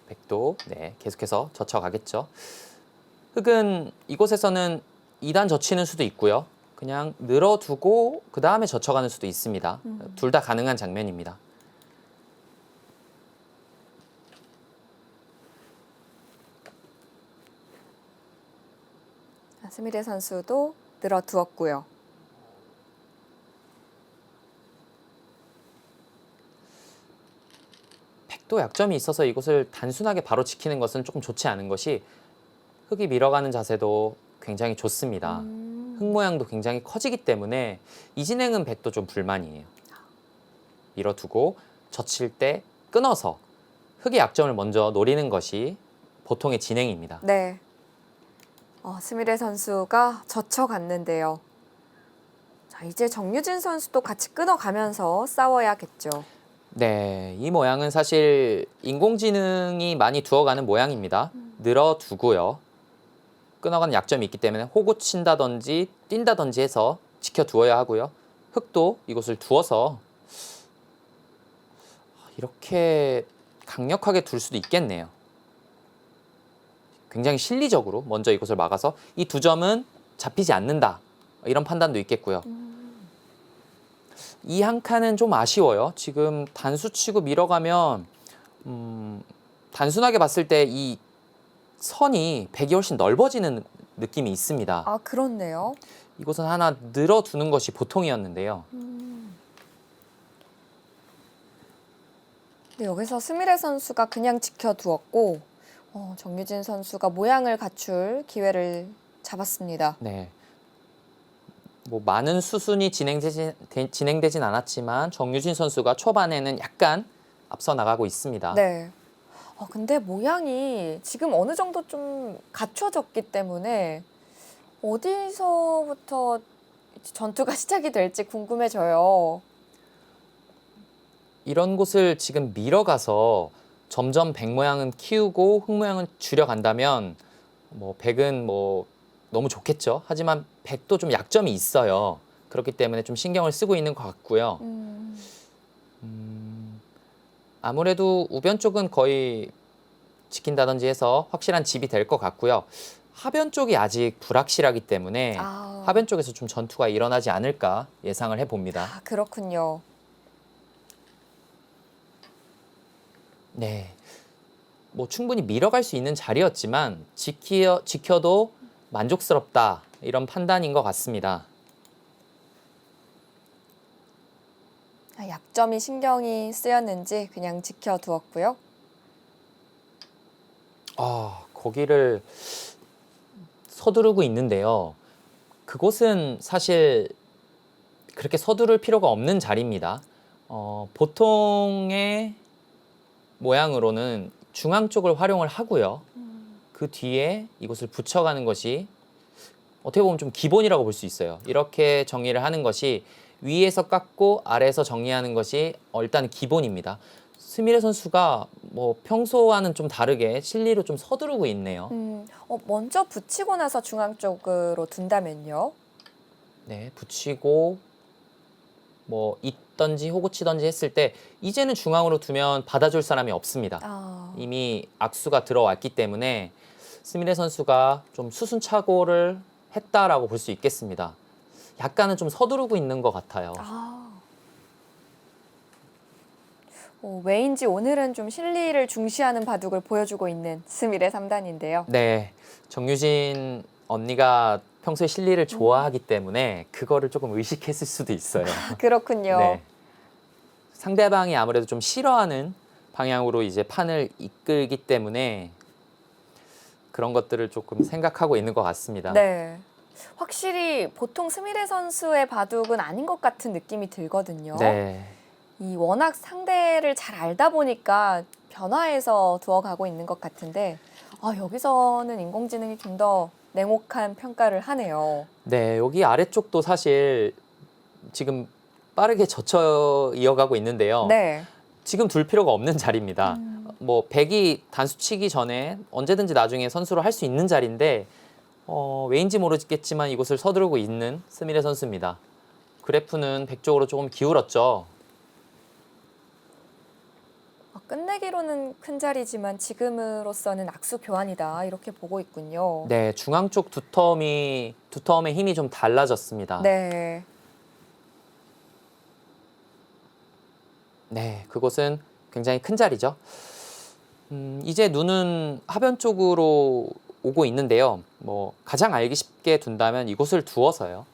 백도 계속해서 젖혀가겠죠. 흑은 이곳에서는 2단 젖히는 수도 있고요. 그냥 늘어두고 그 다음에 젖혀가는 수도 있습니다. 둘 다 가능한 장면입니다. 스미레 선수도 늘어두었고요. 백도 약점이 있어서 이곳을 단순하게 바로 지키는 것은 조금 좋지 않은 것이 흑이 밀어가는 자세도 굉장히 좋습니다. 흑 모양도 굉장히 커지기 때문에 이 진행은 백도 좀 불만이에요. 밀어두고 젖힐 때 끊어서 흑의 약점을 먼저 노리는 것이 보통의 진행입니다. 네. 스미레 선수가 젖혀갔는데요. 자, 이제 정유진 선수도 같이 끊어가면서 싸워야겠죠. 네, 이 모양은 사실 인공지능이 많이 두어가는 모양입니다. 늘어두고요. 끊어가는 약점이 있기 때문에 호구 친다든지 뛴다든지 해서 지켜두어야 하고요. 흑도 이곳을 두어서 이렇게 강력하게 둘 수도 있겠네요. 굉장히 실리적으로 먼저 이곳을 막아서 이 두 점은 잡히지 않는다. 이런 판단도 있겠고요. 이 한 칸은 좀 아쉬워요. 지금 단수 치고 밀어가면 단순하게 봤을 때 이 선이 백이 훨씬 넓어지는 느낌이 있습니다. 그렇네요. 이곳은 하나 늘어두는 것이 보통이었는데요. 네, 여기서 스미레 선수가 그냥 지켜두었고 정유진 선수가 모양을 갖출 기회를 잡았습니다. 네. 뭐 많은 수순이 진행되진 않았지만 정유진 선수가 초반에는 약간 앞서 나가고 있습니다. 네. 근데 모양이 지금 어느 정도 좀 갖춰졌기 때문에 어디서부터 전투가 시작이 될지 궁금해져요. 이런 곳을 지금 밀어가서 점점 백 모양은 키우고 흑 모양은 줄여간다면 뭐 백은 뭐 너무 좋겠죠. 하지만 백도 좀 약점이 있어요. 그렇기 때문에 좀 신경을 쓰고 있는 것 같고요. 아무래도 우변 쪽은 거의 지킨다든지 해서 확실한 집이 될 것 같고요. 하변 쪽이 아직 불확실하기 때문에 하변 쪽에서 좀 전투가 일어나지 않을까 예상을 해봅니다. 그렇군요. 네, 뭐 충분히 밀어갈 수 있는 자리였지만 지켜도 만족스럽다 이런 판단인 것 같습니다. 약점이 신경이 쓰였는지 그냥 지켜두었고요. 거기를 서두르고 있는데요. 그곳은 사실 그렇게 서두를 필요가 없는 자리입니다. 보통의 모양으로는 중앙 쪽을 활용을 하고요. 그 뒤에 이곳을 붙여가는 것이 어떻게 보면 좀 기본이라고 볼 수 있어요. 이렇게 정리를 하는 것이 위에서 깎고 아래에서 정리하는 것이 일단 기본입니다. 스미레 선수가 뭐 평소와는 좀 다르게 실리로 좀 서두르고 있네요. 먼저 붙이고 나서 중앙 쪽으로 둔다면요? 네, 붙이고 뭐 있던지 호구 치던지 했을 때 이제는 중앙으로 두면 받아줄 사람이 없습니다. 이미 악수가 들어왔기 때문에 스미레 선수가 좀 수순착오를 했다라고 볼 수 있겠습니다. 약간은 좀 서두르고 있는 것 같아요. 왜인지 오늘은 좀 실리를 중시하는 바둑을 보여주고 있는 스미레 3단인데요. 네, 정유진 언니가 평소에 실리를 좋아하기 때문에 그거를 조금 의식했을 수도 있어요. 그렇군요. 네. 상대방이 아무래도 좀 싫어하는 방향으로 이제 판을 이끌기 때문에 그런 것들을 조금 생각하고 있는 것 같습니다. 네. 확실히 보통 스미레 선수의 바둑은 아닌 것 같은 느낌이 들거든요. 네. 이 워낙 상대를 잘 알다 보니까 변화해서 두어가고 있는 것 같은데 여기서는 인공지능이 좀 더 냉혹한 평가를 하네요. 네, 여기 아래쪽도 사실 지금 빠르게 젖혀 이어가고 있는데요. 네. 지금 둘 필요가 없는 자리입니다. 뭐 백이 단수 치기 전에 언제든지 나중에 선수로 할 수 있는 자리인데 왜인지 모르겠지만 이곳을 서두르고 있는 스미레 선수입니다. 그래프는 백 쪽으로 조금 기울었죠. 끝내기로는 큰 자리지만 지금으로서는 악수 교환이다 이렇게 보고 있군요. 네, 중앙 쪽 두텀의 힘이 좀 달라졌습니다. 네. 네, 그곳은 굉장히 큰 자리죠. 이제 눈은 하변 쪽으로 오고 있는데요. 뭐 가장 알기 쉽게 둔다면 이곳을 두어서요.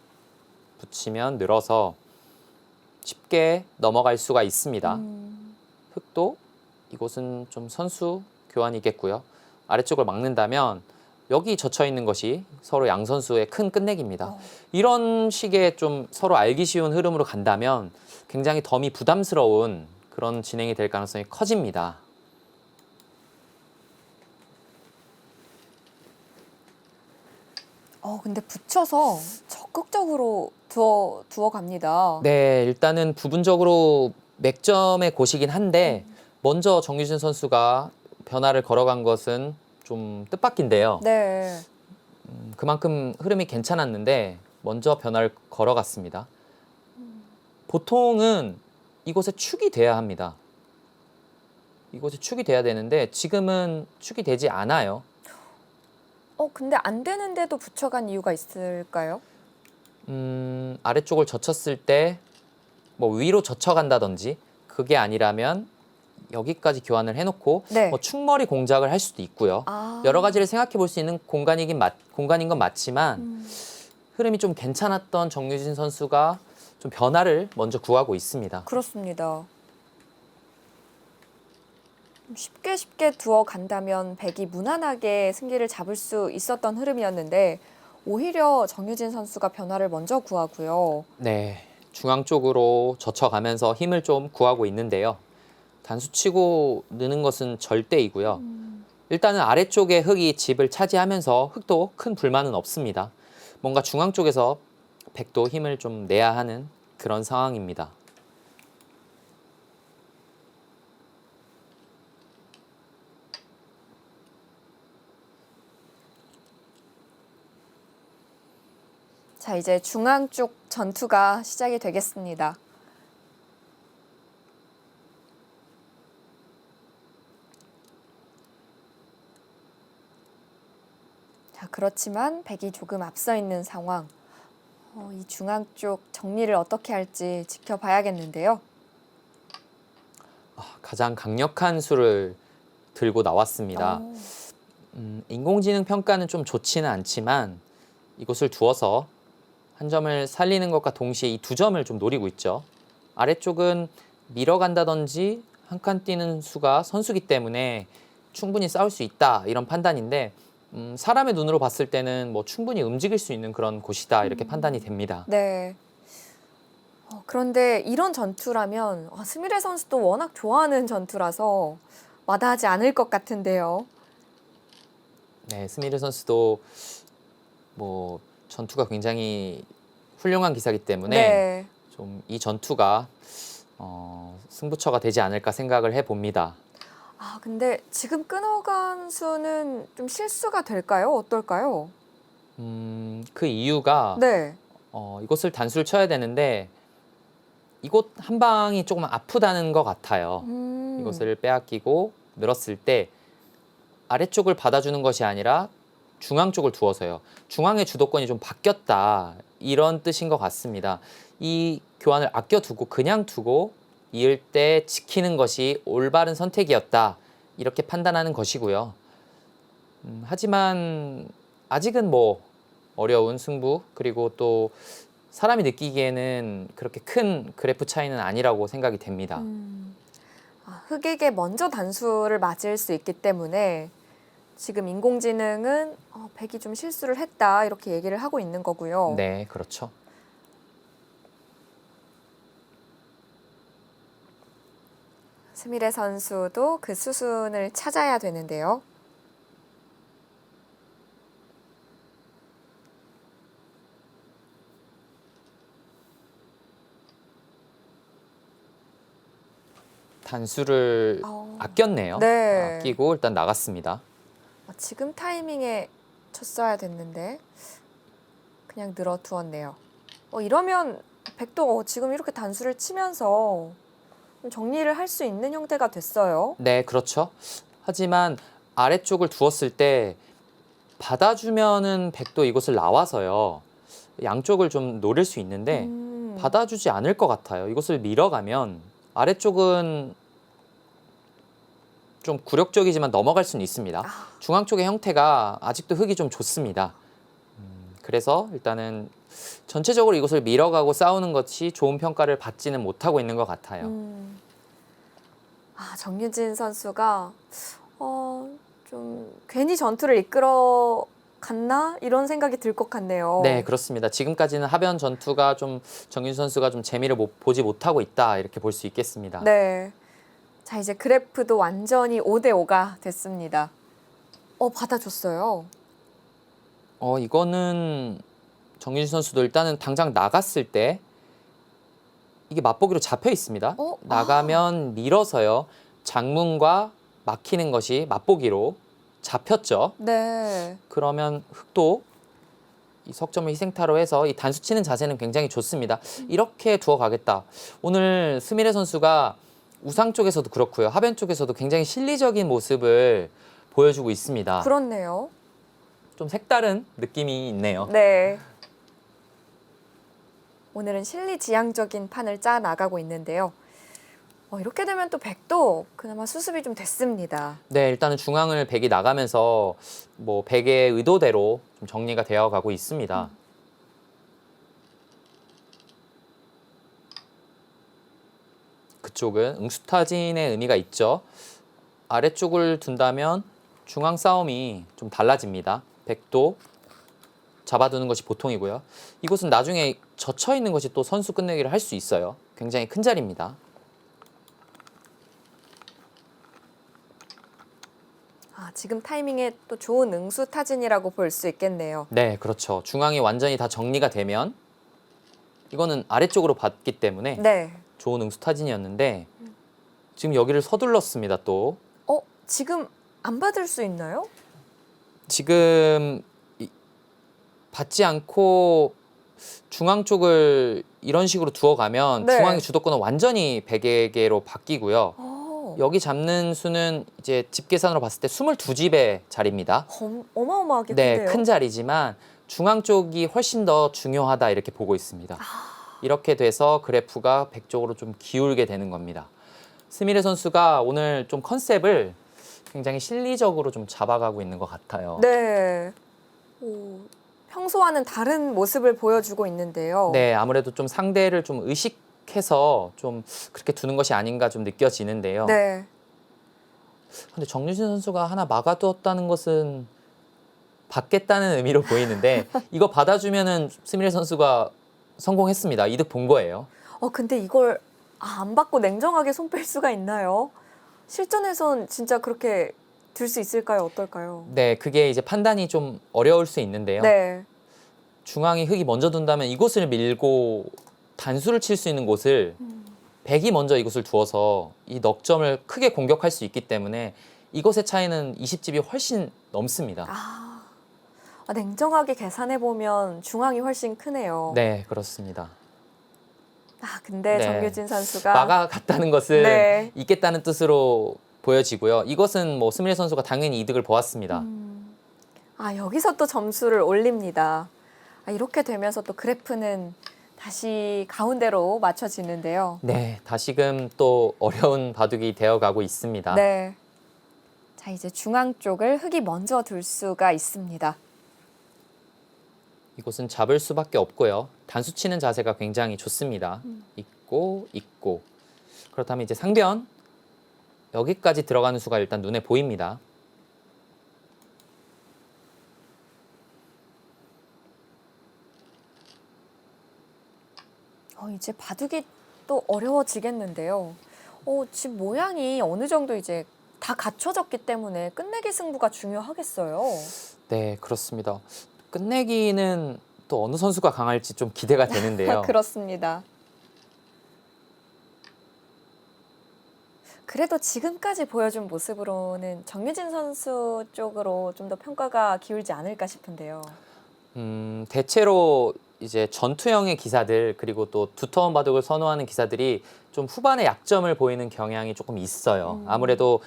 붙이면 늘어서 쉽게 넘어갈 수가 있습니다. 흙도 이곳은 좀 선수 교환이겠고요. 아래쪽을 막는다면 여기 젖혀 있는 것이 서로 양 선수의 큰 끝내기입니다. 이런 식의 좀 서로 알기 쉬운 흐름으로 간다면 굉장히 덤이 부담스러운 그런 진행이 될 가능성이 커집니다. 근데 붙여서 적극적으로 두어 갑니다. 네, 일단은 부분적으로 맥점의 곳이긴 한데 먼저 정유진 선수가 변화를 걸어간 것은 좀 뜻밖인데요. 네. 그만큼 흐름이 괜찮았는데 먼저 변화를 걸어갔습니다. 보통은 이곳에 축이 돼야 합니다. 이곳에 축이 돼야 되는데 지금은 축이 되지 않아요. 근데 안 되는데도 붙여간 이유가 있을까요? 아래쪽을 젖혔을 때 뭐 위로 젖혀간다든지 그게 아니라면 여기까지 교환을 해놓고 네. 뭐 충머리 공작을 할 수도 있고요. 여러 가지를 생각해 볼 수 있는 공간인 건 맞지만 흐름이 좀 괜찮았던 정유진 선수가 좀 변화를 먼저 구하고 있습니다. 그렇습니다. 쉽게 두어 간다면 백이 무난하게 승기를 잡을 수 있었던 흐름이었는데 오히려 정유진 선수가 변화를 먼저 구하고요. 네, 중앙 쪽으로 젖혀가면서 힘을 좀 구하고 있는데요. 단수치고 느는 것은 절대이고요. 일단은 아래쪽에 흙이 집을 차지하면서 흙도 큰 불만은 없습니다. 뭔가 중앙 쪽에서 백도 힘을 좀 내야 하는 그런 상황입니다. 자, 이제 중앙 쪽 전투가 시작이 되겠습니다. 자, 그렇지만 백이 조금 앞서 있는 상황. 이 중앙 쪽 정리를 어떻게 할지 지켜봐야겠는데요. 가장 강력한 수를 들고 나왔습니다. 인공지능 평가는 좀 좋지는 않지만 이곳을 두어서 한 점을 살리는 것과 동시에 이 두 점을 좀 노리고 있죠. 아래쪽은 밀어간다든지 한 칸 뛰는 수가 선수기 때문에 충분히 싸울 수 있다 이런 판단인데 사람의 눈으로 봤을 때는 뭐 충분히 움직일 수 있는 그런 곳이다 이렇게 판단이 됩니다. 네. 그런데 이런 전투라면 스미레 선수도 워낙 좋아하는 전투라서 마다하지 않을 것 같은데요. 네, 스미르 선수도 뭐 전투가 굉장히 훌륭한 기사이기 때문에 네. 좀 이 전투가 승부처가 되지 않을까 생각을 해봅니다. 근데 지금 끊어간 수는 좀 실수가 될까요? 어떨까요? 그 이유가 네. 이곳을 단수를 쳐야 되는데 이곳 한 방이 조금 아프다는 것 같아요. 이곳을 빼앗기고 늘었을 때 아래쪽을 받아주는 것이 아니라 중앙 쪽을 두어서요. 중앙의 주도권이 좀 바뀌었다. 이런 뜻인 것 같습니다. 이 교환을 아껴두고 그냥 두고 이을 때 지키는 것이 올바른 선택이었다. 이렇게 판단하는 것이고요. 하지만 아직은 뭐 어려운 승부 그리고 또 사람이 느끼기에는 그렇게 큰 그래프 차이는 아니라고 생각이 됩니다. 흑에게 먼저 단수를 맞을 수 있기 때문에 지금 인공지능은 백이 좀 실수를 했다 이렇게 얘기를 하고 있는 거고요. 네, 그렇죠. 스미레 선수도 그 수순을 찾아야 되는데요. 단수를 아꼈네요. 네. 아끼고 일단 나갔습니다. 지금 타이밍에 쳤어야 됐는데 그냥 늘어두었네요. 이러면 백도 지금 이렇게 단수를 치면서 좀 정리를 할 수 있는 형태가 됐어요. 네, 그렇죠. 하지만 아래쪽을 두었을 때 받아주면은 백도 이곳을 나와서요. 양쪽을 좀 노릴 수 있는데 받아주지 않을 것 같아요. 이곳을 밀어가면 아래쪽은 좀 굴욕적이지만 넘어갈 수는 있습니다. 중앙 쪽의 형태가 아직도 흙이 좀 좋습니다. 그래서 일단은 전체적으로 이곳을 밀어가고 싸우는 것이 좋은 평가를 받지는 못하고 있는 것 같아요. 정유진 선수가 좀 괜히 전투를 이끌어 갔나 이런 생각이 들 것 같네요. 네, 그렇습니다. 지금까지는 하변 전투가 좀 정윤 선수가 좀 재미를 보지 못하고 있다 이렇게 볼 수 있겠습니다. 네. 자, 이제 그래프도 완전히 5대5가 됐습니다. 받아줬어요. 이거는 정윤 선수도 일단은 당장 나갔을 때 이게 맛보기로 잡혀 있습니다. 나가면 밀어서요. 장문과 막히는 것이 맛보기로 잡혔죠. 네. 그러면 흑도 이 석점을 희생타로 해서 이 단수 치는 자세는 굉장히 좋습니다. 이렇게 두어 가겠다. 오늘 스미레 선수가 우상 쪽에서도 그렇고요. 하변 쪽에서도 굉장히 실리적인 모습을 보여주고 있습니다. 그렇네요. 좀 색다른 느낌이 있네요. 네. 오늘은 실리지향적인 판을 짜 나가고 있는데요. 이렇게 되면 또 백도 그나마 수습이 좀 됐습니다. 네, 일단은 중앙을 백이 나가면서 뭐 백의 의도대로 좀 정리가 되어 가고 있습니다. 그쪽은 응수타진의 의미가 있죠. 아래쪽을 둔다면 중앙 싸움이 좀 달라집니다. 백도 잡아두는 것이 보통이고요. 이곳은 나중에 젖혀 있는 것이 또 선수 끝내기를 할 수 있어요. 굉장히 큰 자리입니다. 지금 타이밍에 또 좋은 응수타진이라고 볼 수 있겠네요. 네, 그렇죠. 중앙이 완전히 다 정리가 되면 이거는 아래쪽으로 봤기 때문에 네. 좋은 응수타진이었는데 지금 여기를 서둘렀습니다. 또 지금 안 받을 수 있나요? 지금 받지 않고 중앙 쪽을 이런 식으로 두어가면 네. 중앙의 주도권은 완전히 백에게로 바뀌고요. 어, 여기 잡는 수는 이제 집 계산으로 봤을 때 22집의 자리입니다. 어마어마하게 네, 큰데요. 큰 자리지만 중앙 쪽이 훨씬 더 중요하다 이렇게 보고 있습니다. 이렇게 돼서 그래프가 백 쪽으로 좀 기울게 되는 겁니다. 스미레 선수가 오늘 좀 컨셉을 굉장히 실리적으로 좀 잡아가고 있는 것 같아요. 네. 평소와는 다른 모습을 보여주고 있는데요. 네, 아무래도 좀 상대를 좀 의식해서 좀 그렇게 두는 것이 아닌가 좀 느껴지는데요. 네. 근데 정유진 선수가 하나 막아두었다는 것은 받겠다는 의미로 보이는데 이거 받아주면은 스미레 선수가 성공했습니다. 이득 본 거예요. 근데 이걸 안 받고 냉정하게 손 뺄 수가 있나요? 실전에선 진짜 그렇게 들 수 있을까요? 어떨까요? 네, 그게 이제 판단이 좀 어려울 수 있는데요. 네. 중앙이 흙이 먼저 둔다면 이곳을 밀고 단수를 칠 수 있는 곳을 백이 먼저 이곳을 두어서 이 넉 점을 크게 공격할 수 있기 때문에 이것의 차이는 20집이 훨씬 넘습니다. 냉정하게 계산해 보면 중앙이 훨씬 크네요. 네, 그렇습니다. 근데 네. 정유진 선수가 막아갔다는 것은 네. 있겠다는 뜻으로 보여지고요. 이것은 뭐 스미레 선수가 당연히 이득을 보았습니다. 여기서 또 점수를 올립니다. 이렇게 되면서 또 그래프는 다시 가운데로 맞춰지는데요. 네, 다시금 또 어려운 바둑이 되어가고 있습니다. 네. 자, 이제 중앙 쪽을 흙이 먼저 둘 수가 있습니다. 이곳은 잡을 수밖에 없고요. 단수 치는 자세가 굉장히 좋습니다. 있고 있고. 그렇다면 이제 상변 여기까지 들어가는 수가 일단 눈에 보입니다. 이제 바둑이 또 어려워지겠는데요. 집 모양이 어느 정도 이제 다 갖춰졌기 때문에 끝내기 승부가 중요하겠어요. 네, 그렇습니다. 끝내기는 또 어느 선수가 강할지 좀 기대가 되는데요. 그렇습니다. 그래도 지금까지 보여준 모습으로는 정유진 선수 쪽으로 좀 더 평가가 기울지 않을까 싶은데요. 대체로 이제 전투형의 기사들 그리고 또 두터운 바둑을 선호하는 기사들이 좀 후반에 약점을 보이는 경향이 조금 있어요. 아무래도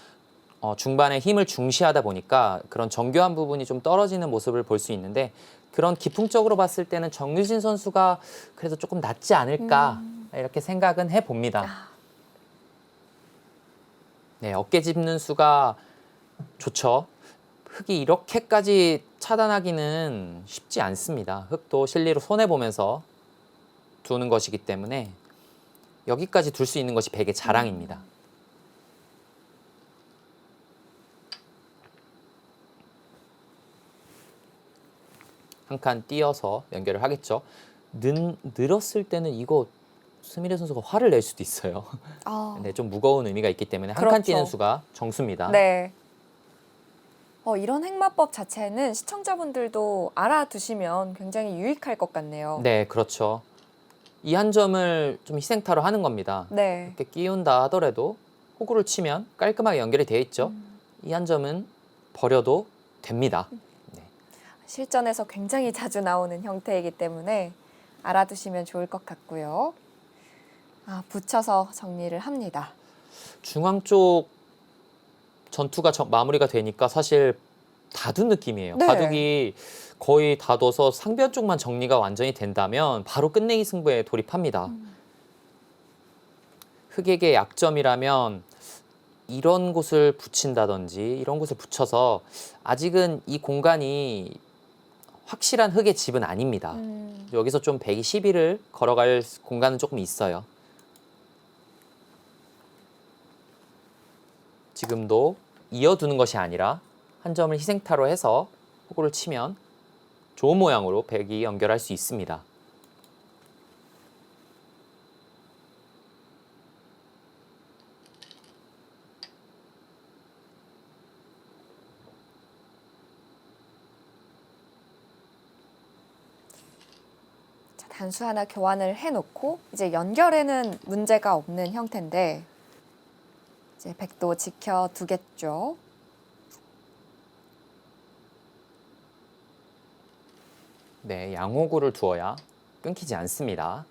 중반에 힘을 중시하다 보니까 그런 정교한 부분이 좀 떨어지는 모습을 볼 수 있는데 그런 기풍적으로 봤을 때는 정유진 선수가 그래도 조금 낫지 않을까 이렇게 생각은 해봅니다. 네, 어깨 짚는 수가 좋죠. 흙이 이렇게까지 차단하기는 쉽지 않습니다. 흙도 실리로 손해보면서 두는 것이기 때문에 여기까지 둘 수 있는 것이 백의 자랑입니다. 한 칸 띄어서 연결을 하겠죠. 늘었을 때는 이거 스미레 선수가 화를 낼 수도 있어요. 네, 좀 무거운 의미가 있기 때문에 한 칸 그렇죠. 띄는 수가 정수입니다. 네. 이런 행마법 자체는 시청자분들도 알아두시면 굉장히 유익할 것 같네요. 네, 그렇죠. 이 한 점을 좀 희생타로 하는 겁니다. 네. 이렇게 끼운다 하더라도 호구를 치면 깔끔하게 연결이 되어 있죠. 이 한 점은 버려도 됩니다. 네. 실전에서 굉장히 자주 나오는 형태이기 때문에 알아두시면 좋을 것 같고요. 붙여서 정리를 합니다. 중앙 쪽 전투가 마무리가 되니까 사실 다 둔 느낌이에요. 네. 바둑이 거의 다 둬서 상변 쪽만 정리가 완전히 된다면 바로 끝내기 승부에 돌입합니다. 흑에게 약점이라면 이런 곳을 붙인다든지 이런 곳을 붙여서 아직은 이 공간이 확실한 흑의 집은 아닙니다. 여기서 좀 백이 시비를 걸어갈 공간은 조금 있어요. 지금도 이어두는 것이 아니라 한 점을 희생타로 해서 호구를 치면 좋은 모양으로 백이 연결할 수 있습니다. 자, 단수 하나 교환을 해놓고 이제 연결에는 문제가 없는 형태인데 이제 백도 지켜두겠죠. 네, 양호구를 두어야 끊기지 않습니다.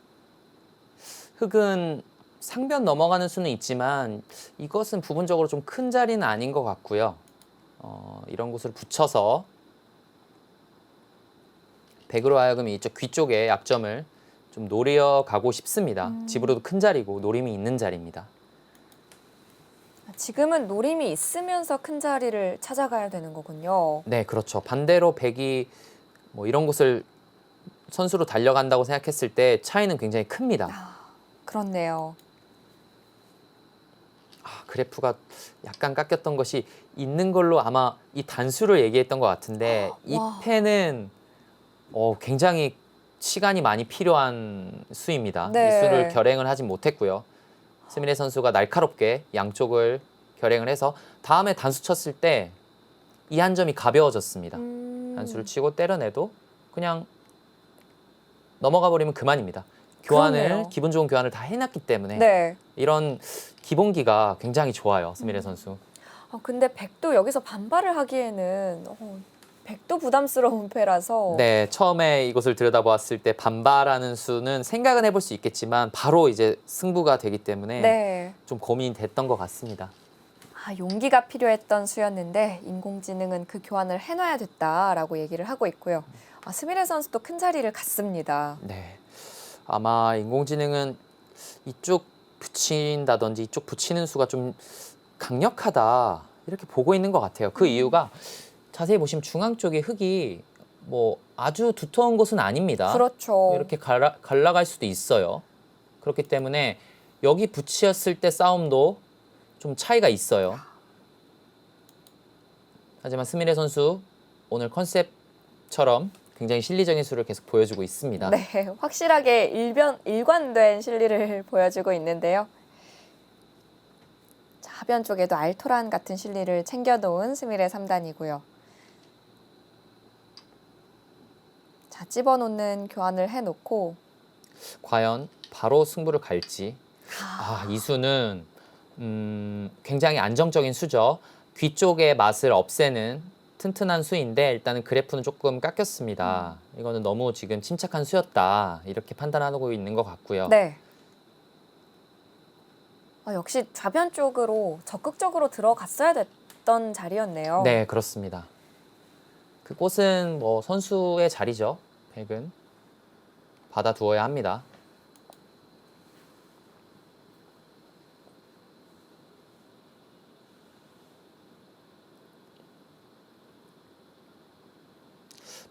흑은 상변 넘어가는 수는 있지만 이것은 부분적으로 좀 큰 자리는 아닌 것 같고요. 이런 곳을 붙여서 백으로 하여금 이쪽 귀 쪽에 약점을 좀 노려가고 싶습니다. 집으로도 큰 자리고 노림이 있는 자리입니다. 지금은 노림이 있으면서 큰 자리를 찾아가야 되는 거군요. 네, 그렇죠. 반대로 백이 뭐 이런 곳을 선수로 달려간다고 생각했을 때 차이는 굉장히 큽니다. 그렇네요. 그래프가 약간 깎였던 것이 있는 걸로 아마 이 단수를 얘기했던 것 같은데 이 와. 펜은 굉장히 시간이 많이 필요한 수입니다. 네. 이 수를 결행을 하진 못했고요. 스미레 선수가 날카롭게 양쪽을 결행을 해서 다음에 단수 쳤을 때 이 한 점이 가벼워졌습니다. 단수를 치고 때려내도 그냥 넘어가 버리면 그만입니다. 그렇네요. 기분 좋은 교환을 다 해놨기 때문에 네. 이런 기본기가 굉장히 좋아요. 스미레 선수. 근데 백도 여기서 반발을 하기에는 백도 부담스러운 패라서 네, 처음에 이곳을 들여다보았을 때 반발하는 수는 생각은 해볼 수 있겠지만 바로 이제 승부가 되기 때문에 네. 좀 고민이 됐던 것 같습니다. 용기가 필요했던 수였는데 인공지능은 그 교환을 해놔야 됐다라고 얘기를 하고 있고요. 스미레 선수도 큰 자리를 갔습니다. 네, 아마 인공지능은 이쪽 붙인다든지 이쪽 붙이는 수가 좀 강력하다 이렇게 보고 있는 것 같아요. 그 이유가 자세히 보시면 중앙 쪽에 흙이 뭐 아주 두터운 곳은 아닙니다. 그렇죠. 이렇게 갈라갈 수도 있어요. 그렇기 때문에 여기 붙였을 때 싸움도 좀 차이가 있어요. 하지만 스미레 선수 오늘 컨셉처럼 굉장히 실리적인 수를 계속 보여주고 있습니다. 네, 확실하게 일관된 실리를 보여주고 있는데요. 자, 하변 쪽에도 알토란 같은 실리를 챙겨놓은 스미레 3단이고요. 자, 집어놓는 교환을 해놓고 과연 바로 승부를 갈지. 이 수는 굉장히 안정적인 수죠. 귀 쪽의 맛을 없애는 튼튼한 수인데 일단은 그래프는 조금 깎였습니다. 이거는 너무 지금 침착한 수였다. 이렇게 판단하고 있는 것 같고요. 네. 역시 좌변 쪽으로 적극적으로 들어갔어야 됐던 자리였네요. 네, 그렇습니다. 그곳은 뭐 선수의 자리죠. 백은 받아두어야 합니다.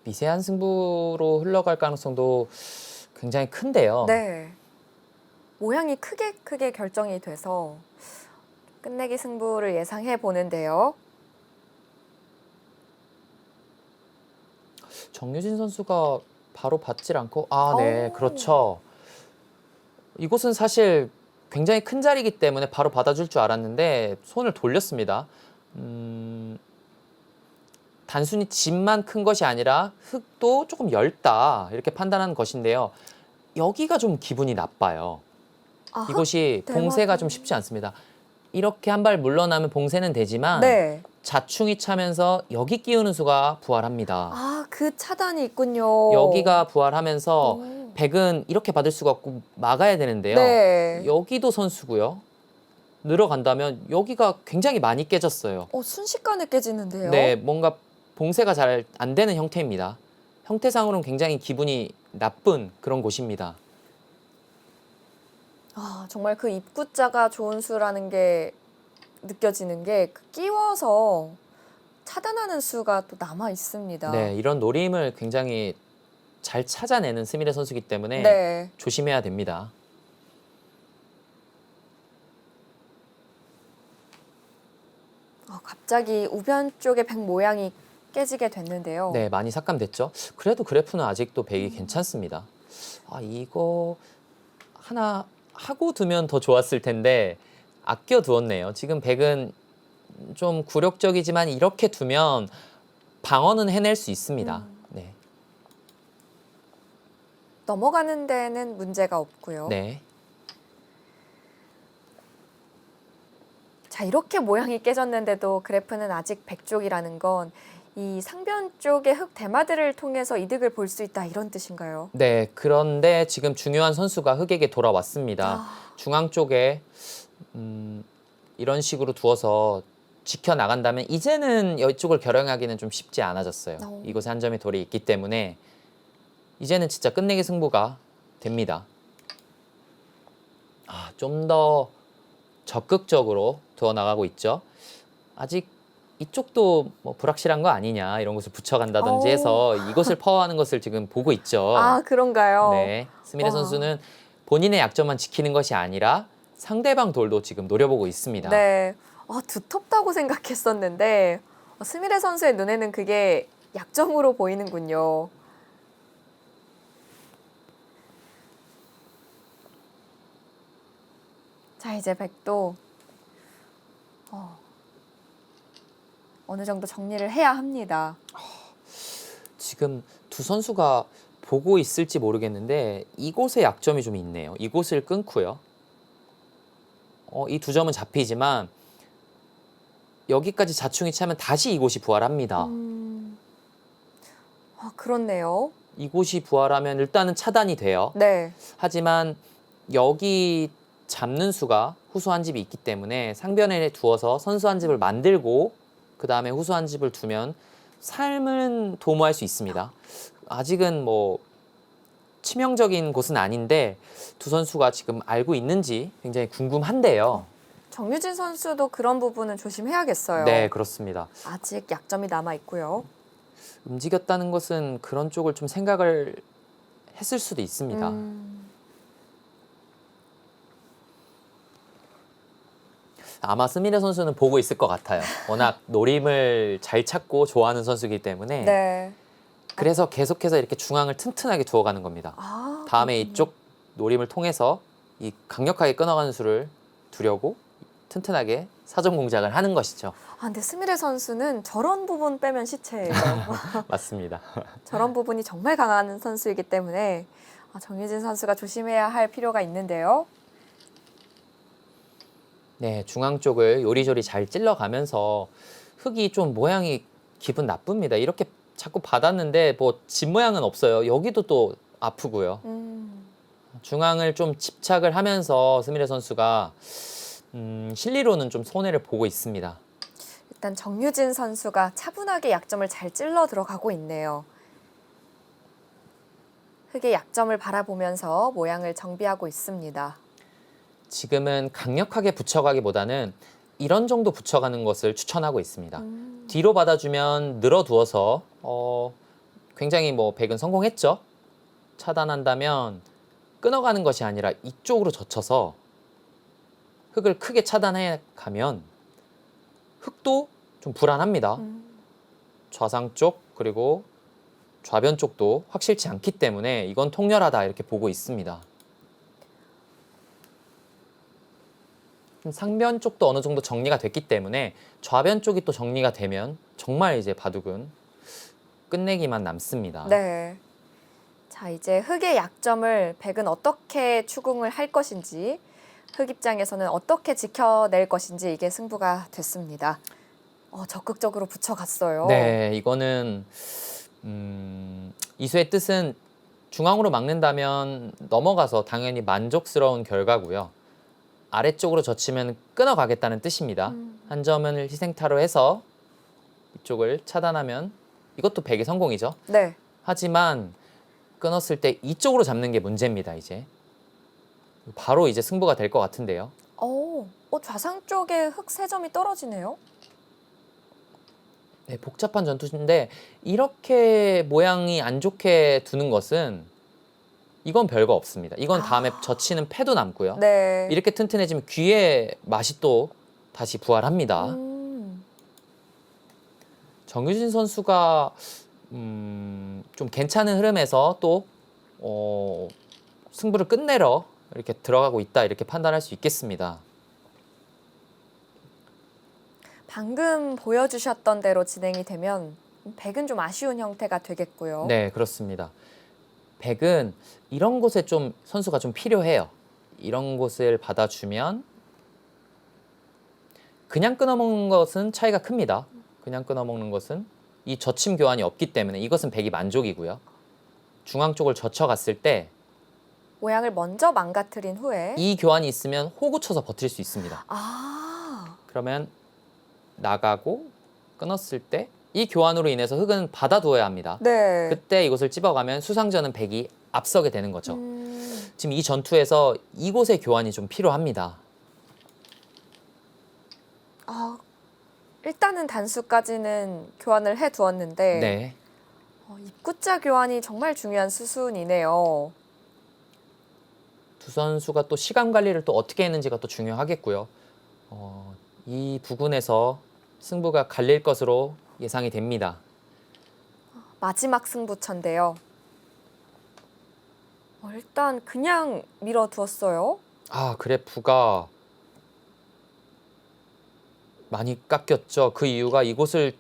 미세한 승부로 흘러갈 가능성도 굉장히 큰데요. 네. 모양이 크게 결정이 돼서 끝내기 승부를 예상해 보는데요. 정유진 선수가 바로 받질 않고 네, 오. 그렇죠. 이곳은 사실 굉장히 큰 자리이기 때문에 바로 받아줄 줄 알았는데 손을 돌렸습니다. 단순히 집만 큰 것이 아니라 흙도 조금 얇다 이렇게 판단하는 것인데요. 여기가 좀 기분이 나빠요. 이곳이 봉쇄가 좀 쉽지 않습니다. 이렇게 한 발 물러나면 봉쇄는 되지만 네. 자충이 차면서 여기 끼우는 수가 부활합니다. 그 차단이 있군요. 여기가 부활하면서 오. 백은 이렇게 받을 수가 없고 막아야 되는데요. 네. 여기도 선수고요. 늘어간다면 여기가 굉장히 많이 깨졌어요. 순식간에 깨지는데요. 네, 뭔가 봉쇄가 잘 안 되는 형태입니다. 형태상으로는 굉장히 기분이 나쁜 그런 곳입니다. 정말 그 입구자가 좋은 수라는 게 느껴지는 게 끼워서 차단하는 수가 또 남아 있습니다. 네, 이런 노림을 굉장히 잘 찾아내는 스미레 선수이기 때문에 네. 조심해야 됩니다. 갑자기 우변 쪽의 백 모양이 깨지게 됐는데요. 네, 많이 삭감됐죠. 그래도 그래프는 아직도 백이 괜찮습니다. 이거 하나 하고 두면 더 좋았을 텐데 아껴 두었네요. 지금 백은 좀 굴욕적이지만 이렇게 두면 방어는 해낼 수 있습니다. 네. 넘어가는 데는 문제가 없고요. 네. 자, 이렇게 모양이 깨졌는데도 그래프는 아직 백 쪽이라는 건 이 상변 쪽의 흙 대마들을 통해서 이득을 볼 수 있다 이런 뜻인가요? 네, 그런데 지금 중요한 선수가 흙에게 돌아왔습니다. 중앙 쪽에 이런 식으로 두어서 지켜나간다면 이제는 이쪽을 겨냥하기는 좀 쉽지 않아졌어요. 이곳에 한 점의 돌이 있기 때문에 이제는 진짜 끝내기 승부가 됩니다. 좀 더 적극적으로 두어 나가고 있죠. 아직 이쪽도 뭐 불확실한 거 아니냐 이런 것을 붙여간다든지 해서 이것을 퍼하는 것을 지금 보고 있죠. 그런가요? 네, 스미레 와. 선수는 본인의 약점만 지키는 것이 아니라 상대방 돌도 지금 노려보고 있습니다. 네. 두텁다고 생각했었는데 스미레 선수의 눈에는 그게 약점으로 보이는군요. 자, 이제 백도 어느 정도 정리를 해야 합니다. 지금 두 선수가 보고 있을지 모르겠는데 이곳에 약점이 좀 있네요. 이곳을 끊고요. 이 두 점은 잡히지만 여기까지 자충이 차면 다시 이곳이 부활합니다. 그렇네요. 이곳이 부활하면 일단은 차단이 돼요. 네. 하지만 여기 잡는 수가 후수 한 집이 있기 때문에 상변에 두어서 선수 한 집을 만들고 그 다음에 후수 한 집을 두면 삶은 도모할 수 있습니다. 아직은 뭐 치명적인 곳은 아닌데 두 선수가 지금 알고 있는지 굉장히 궁금한데요. 정유진 선수도 그런 부분은 조심해야겠어요. 네, 그렇습니다. 아직 약점이 남아 있고요. 움직였다는 것은 그런 쪽을 좀 생각을 했을 수도 있습니다. 아마 스미레 선수는 보고 있을 것 같아요. 워낙 노림을 잘 찾고 좋아하는 선수이기 때문에 네. 그래서 계속해서 이렇게 중앙을 튼튼하게 두어가는 겁니다. 아, 다음에 그렇군요. 이쪽 노림을 통해서 이 강력하게 끊어가는 수를 두려고 튼튼하게 사전 공작을 하는 것이죠. 아, 근데 스미레 선수는 저런 부분 빼면 시체예요. 맞습니다. 저런 부분이 정말 강한 선수이기 때문에 정유진 선수가 조심해야 할 필요가 있는데요. 네, 중앙 쪽을 요리조리 잘 찔러가면서 흙이 좀 모양이 기분 나쁩니다. 이렇게 자꾸 받았는데 뭐 집 모양은 없어요. 여기도 또 아프고요. 중앙을 좀 집착을 하면서 스미레 선수가 실리로는 좀 손해를 보고 있습니다. 일단 정유진 선수가 차분하게 약점을 잘 찔러 들어가고 있네요. 흙의 약점을 바라보면서 모양을 정비하고 있습니다. 지금은 강력하게 붙여가기보다는 이런 정도 붙여가는 것을 추천하고 있습니다. 뒤로 받아주면 늘어두어서 굉장히 뭐 백은 성공했죠. 차단한다면 끊어가는 것이 아니라 이쪽으로 젖혀서 흙을 크게 차단해 가면 흙도 좀 불안합니다. 좌상 쪽 그리고 좌변 쪽도 확실치 않기 때문에 이건 통렬하다 이렇게 보고 있습니다. 상변 쪽도 어느 정도 정리가 됐기 때문에 좌변 쪽이 또 정리가 되면 정말 이제 바둑은 끝내기만 남습니다. 네. 자, 이제 흙의 약점을 백은 어떻게 추궁을 할 것인지, 흙 입장에서는 어떻게 지켜낼 것인지 이게 승부가 됐습니다. 적극적으로 붙여갔어요. 네, 이거는 이수의 뜻은 중앙으로 막는다면 넘어가서 당연히 만족스러운 결과고요. 아래쪽으로 젖히면 끊어가겠다는 뜻입니다. 한 점을 희생타로 해서 이쪽을 차단하면 이것도 백의 성공이죠. 네. 하지만 끊었을 때 이쪽으로 잡는 게 문제입니다. 이제 바로 이제 승부가 될 것 같은데요. 좌상 쪽에 흙 3점이 떨어지네요. 네, 복잡한 전투인데 이렇게 모양이 안 좋게 두는 것은 이건 별거 없습니다. 이건 다음에 젖히는 패도 남고요. 네. 이렇게 튼튼해지면 귀의 맛이 또 다시 부활합니다. 정유진 선수가 좀 괜찮은 흐름에서 또 승부를 끝내러 이렇게 들어가고 있다 이렇게 판단할 수 있겠습니다. 방금 보여주셨던 대로 진행이 되면 백은 좀 아쉬운 형태가 되겠고요. 네, 그렇습니다. 백은 이런 곳에 좀 선수가 좀 필요해요. 이런 곳을 받아주면 그냥 끊어먹는 것은 차이가 큽니다. 그냥 끊어먹는 것은 이 젖힘 교환이 없기 때문에 이것은 백이 만족이고요. 중앙 쪽을 젖혀갔을 때 모양을 먼저 망가뜨린 후에 이 교환이 있으면 호구 쳐서 버틸 수 있습니다. 그러면 나가고 끊었을 때 이 교환으로 인해서 흙은 받아두어야 합니다. 네. 그때 이곳을 찝어가면 수상전은 백이 앞서게 되는 거죠. 지금 이 전투에서 이곳의 교환이 좀 필요합니다. 일단은 단수까지는 교환을 해두었는데 네. 입구자 교환이 정말 중요한 수순이네요. 두 선수가 또 시간 관리를 또 어떻게 했는지가 또 중요하겠고요. 이 부분에서 승부가 갈릴 것으로 예상이 됩니다. 마지막 승부처인데요. 일단 그냥 밀어두었어요. 그래프가 많이 깎였죠. 그 이유가 이곳을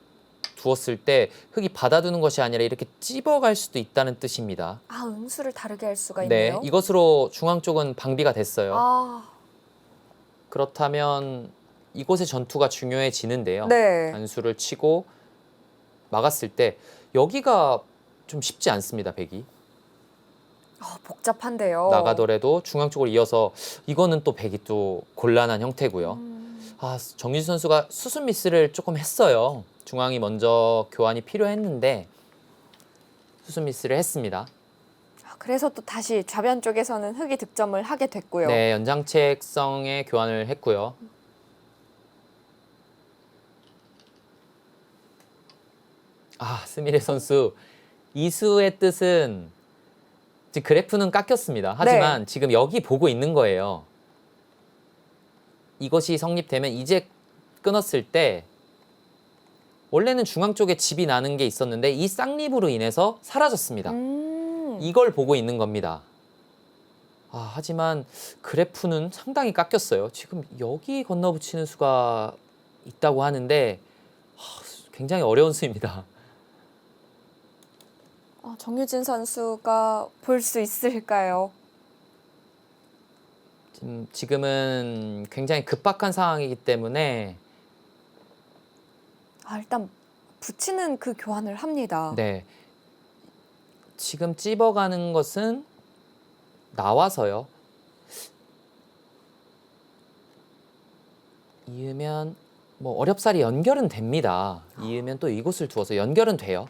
두었을 때 흙이 받아두는 것이 아니라 이렇게 찝어갈 수도 있다는 뜻입니다. 응수를 다르게 할 수가 네, 있네요. 이것으로 중앙 쪽은 방비가 됐어요. 그렇다면 이곳의 전투가 중요해지는데요. 네. 단수를 치고 막았을 때 여기가 좀 쉽지 않습니다. 백이. 복잡한데요. 나가더라도 중앙 쪽으로 이어서 이거는 또 백이 또 곤란한 형태고요. 정유진 선수가 수순 미스를 조금 했어요. 중앙이 먼저 교환이 필요했는데 수순 미스를 했습니다. 그래서 또 다시 좌변 쪽에서는 흙이 득점을 하게 됐고요. 네, 연장책성의 교환을 했고요. 스미레 선수 이수의 뜻은 지금 그래프는 깎였습니다. 하지만 지금 여기 보고 있는 거예요. 이것이 성립되면 이제 끊었을 때 원래는 중앙 쪽에 집이 나는 게 있었는데 이 쌍립으로 인해서 사라졌습니다. 이걸 보고 있는 겁니다. 하지만 그래프는 상당히 깎였어요. 지금 여기 건너붙이는 수가 있다고 하는데 굉장히 어려운 수입니다. 정유진 선수가 볼 수 있을까요? 지금은 굉장히 급박한 상황이기 때문에 일단 붙이는 그 교환을 합니다. 네, 지금 찝어가는 것은 나와서요. 이으면 뭐 어렵사리 연결은 됩니다. 이으면 또 이곳을 두어서 연결은 돼요.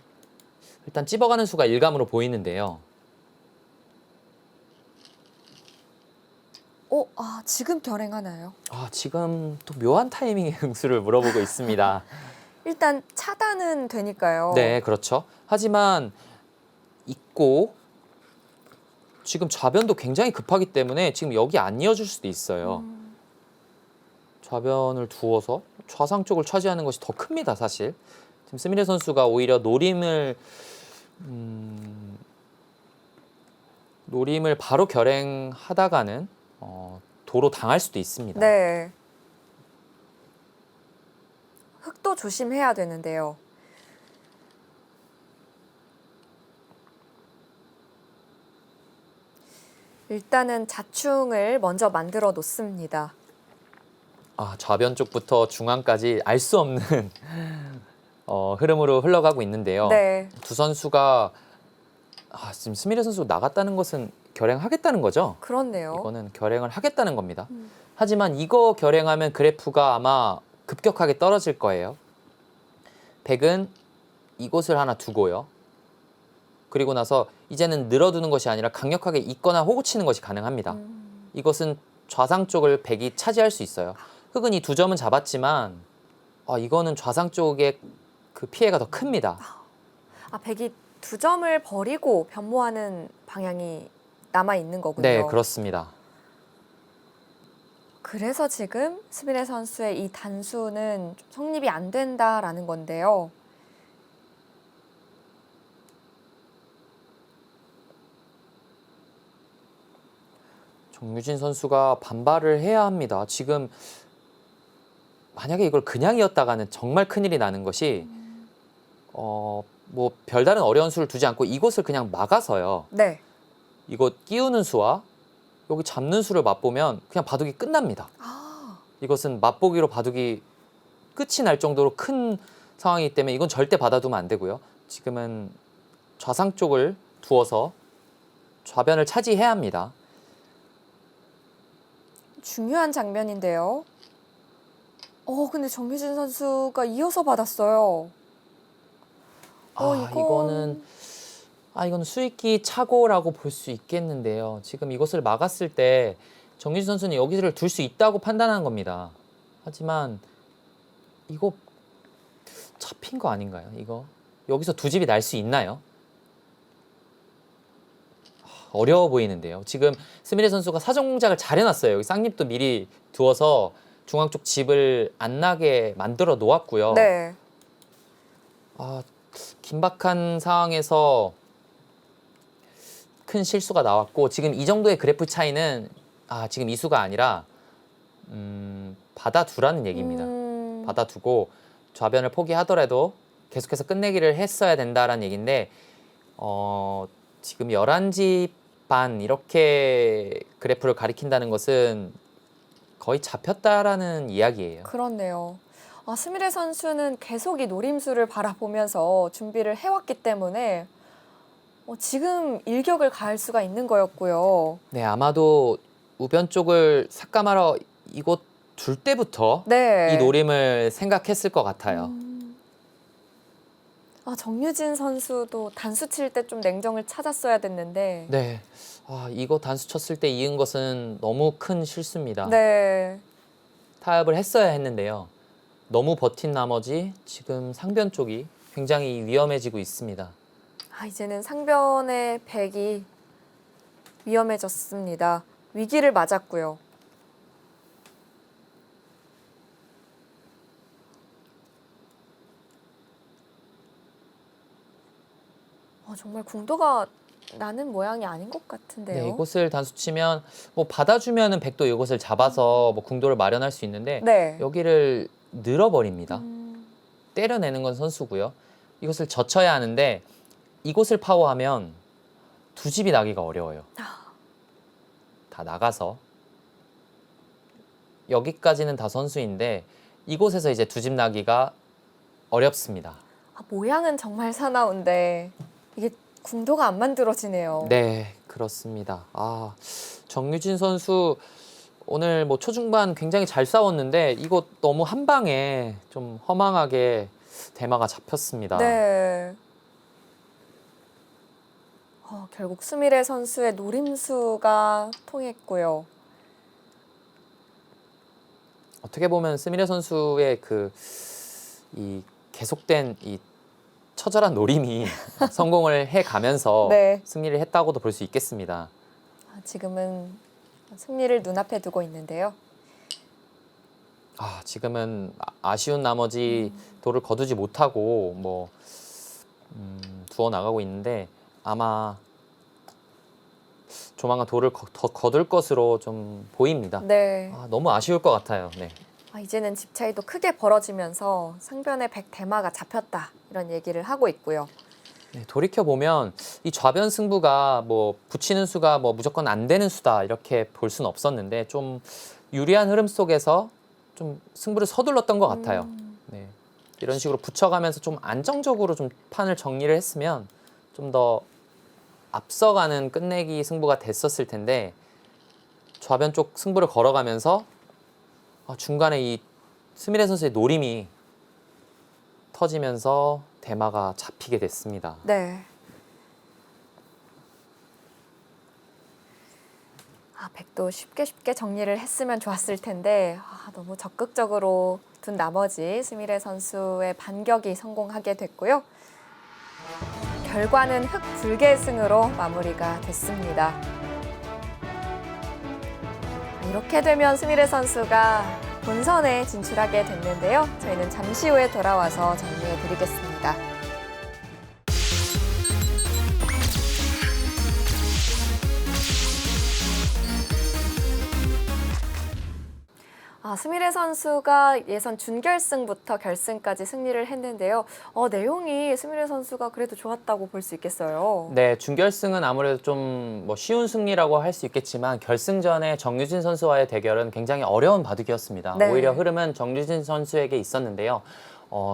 일단 찝어가는 수가 일감으로 보이는데요. 지금 결행하나요? 지금 또 묘한 타이밍의 응수를 물어보고 있습니다. 일단 차단은 되니까요. 네, 그렇죠. 하지만 있고 지금 좌변도 굉장히 급하기 때문에 지금 여기 안 이어줄 수도 있어요. 좌변을 두어서 좌상 쪽을 차지하는 것이 더 큽니다, 사실. 지금 스미레 선수가 오히려 노림을 바로 결행하다가는 도로 당할 수도 있습니다. 네. 흙도 조심해야 되는데요. 일단은 자충을 먼저 만들어 놓습니다. 좌변 쪽부터 중앙까지 알 수 없는 흐름으로 흘러가고 있는데요. 네. 두 선수가 지금 스미레 선수 나갔다는 것은 결행하겠다는 거죠? 그렇네요. 이거는 결행을 하겠다는 겁니다. 하지만 이거 결행하면 그래프가 아마 급격하게 떨어질 거예요. 백은 이곳을 하나 두고요. 그리고 나서 이제는 늘어두는 것이 아니라 강력하게 잇거나 호구 치는 것이 가능합니다. 이것은 좌상 쪽을 백이 차지할 수 있어요. 흑은 이 두 점은 잡았지만 이거는 좌상 쪽의 그 피해가 더 큽니다. 백이 두 점을 버리고 변모하는 방향이 남아 있는 거군요. 네, 그렇습니다. 그래서 지금 스미레 선수의 이 단수는 좀 성립이 안 된다라는 건데요. 정유진 선수가 반발을 해야 합니다. 지금 만약에 이걸 그냥 이었다가는 정말 큰일이 나는 것이 뭐 별다른 어려운 수를 두지 않고 이곳을 그냥 막아서요. 네. 이곳 끼우는 수와 여기 잡는 수를 맛보면 그냥 바둑이 끝납니다. 이것은 맛보기로 바둑이 끝이 날 정도로 큰 상황이기 때문에 이건 절대 받아두면 안 되고요. 지금은 좌상 쪽을 두어서 좌변을 차지해야 합니다. 중요한 장면인데요. 근데 정유진 선수가 이어서 받았어요. 이거는 수익기 착오라고 볼 수 있겠는데요. 지금 이것을 막았을 때 정유진 선수는 여기를 둘 수 있다고 판단한 겁니다. 하지만 이거 잡힌 거 아닌가요? 이거 여기서 두 집이 날 수 있나요? 어려워 보이는데요. 지금 스미레 선수가 사전 공작을 잘 해놨어요. 여기 쌍립도 미리 두어서 중앙 쪽 집을 안 나게 만들어 놓았고요. 네. 긴박한 상황에서 큰 실수가 나왔고 지금 이 정도의 그래프 차이는 지금 이 수가 아니라 받아두라는 얘기입니다. 받아두고 좌변을 포기하더라도 계속해서 끝내기를 했어야 된다라는 얘기인데 지금 11집 반 이렇게 그래프를 가리킨다는 것은 거의 잡혔다라는 이야기예요. 그렇네요. 스미레 선수는 계속 이 노림수를 바라보면서 준비를 해왔기 때문에 지금 일격을 가할 수가 있는 거였고요. 네, 아마도 우변 쪽을 삭감하러 이곳 둘 때부터 네. 이 노림을 생각했을 것 같아요. 정유진 선수도 단수 칠 때 좀 냉정을 찾았어야 됐는데. 네, 이거 단수 쳤을 때 이은 것은 너무 큰 실수입니다. 네. 타협을 했어야 했는데요. 너무 버틴 나머지 지금 상변 쪽이 굉장히 위험해지고 있습니다. 이제는 상변의 백이 위험해졌습니다. 위기를 맞았고요. 정말 궁도가 나는 모양이 아닌 것 같은데요. 네, 이곳을 단수 치면 뭐 받아주면은 백도 이곳을 잡아서 뭐 궁도를 마련할 수 있는데 네. 여기를 늘어버립니다. 음, 때려내는 건 선수고요. 이것을 젖혀야 하는데 이곳을 파워하면 두 집이 나기가 어려워요. 다 나가서 여기까지는 다 선수인데 이곳에서 이제 두 집 나기가 어렵습니다. 모양은 정말 사나운데 이게 궁도가 안 만들어지네요. 네, 그렇습니다. 정유진 선수 오늘 뭐 초중반 굉장히 잘 싸웠는데 이곳 너무 한 방에 좀 허망하게 대마가 잡혔습니다. 네. 결국 스미레 선수의 노림수가 통했고요. 어떻게 보면 스미레 선수의 이 계속된 이 처절한 노림이 성공을 해가면서 네. 승리를 했다고도 볼 수 있겠습니다. 지금은 승리를 눈앞에 두고 있는데요. 지금은 아쉬운 나머지 돌을 거두지 못하고 뭐 두어 나가고 있는데 아마 조만간 돌을 더 거둘 것으로 좀 보입니다. 네. 너무 아쉬울 것 같아요. 네. 이제는 집 차이도 크게 벌어지면서 상변의 백대마가 잡혔다 이런 얘기를 하고 있고요. 네, 돌이켜 보면 이 좌변 승부가 뭐 붙이는 수가 뭐 무조건 안 되는 수다 이렇게 볼 수는 없었는데 좀 유리한 흐름 속에서 좀 승부를 서둘렀던 것 같아요. 네. 이런 식으로 붙여가면서 좀 안정적으로 좀 판을 정리를 했으면 좀 더 앞서가는 끝내기 승부가 됐었을 텐데 좌변 쪽 승부를 걸어가면서 중간에 이 스미레 선수의 노림이 터지면서 대마가 잡히게 됐습니다. 네. 백도 쉽게 정리를 했으면 좋았을 텐데 너무 적극적으로 둔 나머지 스미레 선수의 반격이 성공하게 됐고요. 결과는 흑불개승으로 마무리가 됐습니다. 이렇게 되면 스미레 선수가 본선에 진출하게 됐는데요. 저희는 잠시 후에 돌아와서 정리해 드리겠습니다. 스미레 선수가 예선 준결승부터 결승까지 승리를 했는데요. 내용이 스미레 선수가 그래도 좋았다고 볼 수 있겠어요. 네, 준결승은 아무래도 좀 뭐 쉬운 승리라고 할 수 있겠지만 결승전에 정유진 선수와의 대결은 굉장히 어려운 바둑이었습니다. 네. 오히려 흐름은 정유진 선수에게 있었는데요.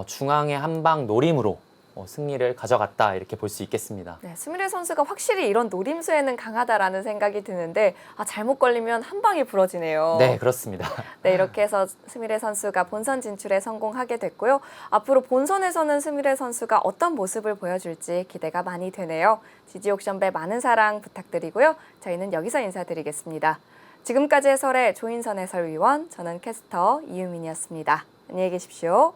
중앙의 한방 노림으로 승리를 가져갔다 이렇게 볼 수 있겠습니다. 네, 스미레 선수가 확실히 이런 노림수에는 강하다라는 생각이 드는데 잘못 걸리면 한 방에 부러지네요. 네, 그렇습니다. 네, 이렇게 해서 스미레 선수가 본선 진출에 성공하게 됐고요. 앞으로 본선에서는 스미레 선수가 어떤 모습을 보여줄지 기대가 많이 되네요. 지지옥션배 많은 사랑 부탁드리고요. 저희는 여기서 인사드리겠습니다. 지금까지 해설의 조인선 해설위원, 저는 캐스터 이유민이었습니다. 안녕히 계십시오.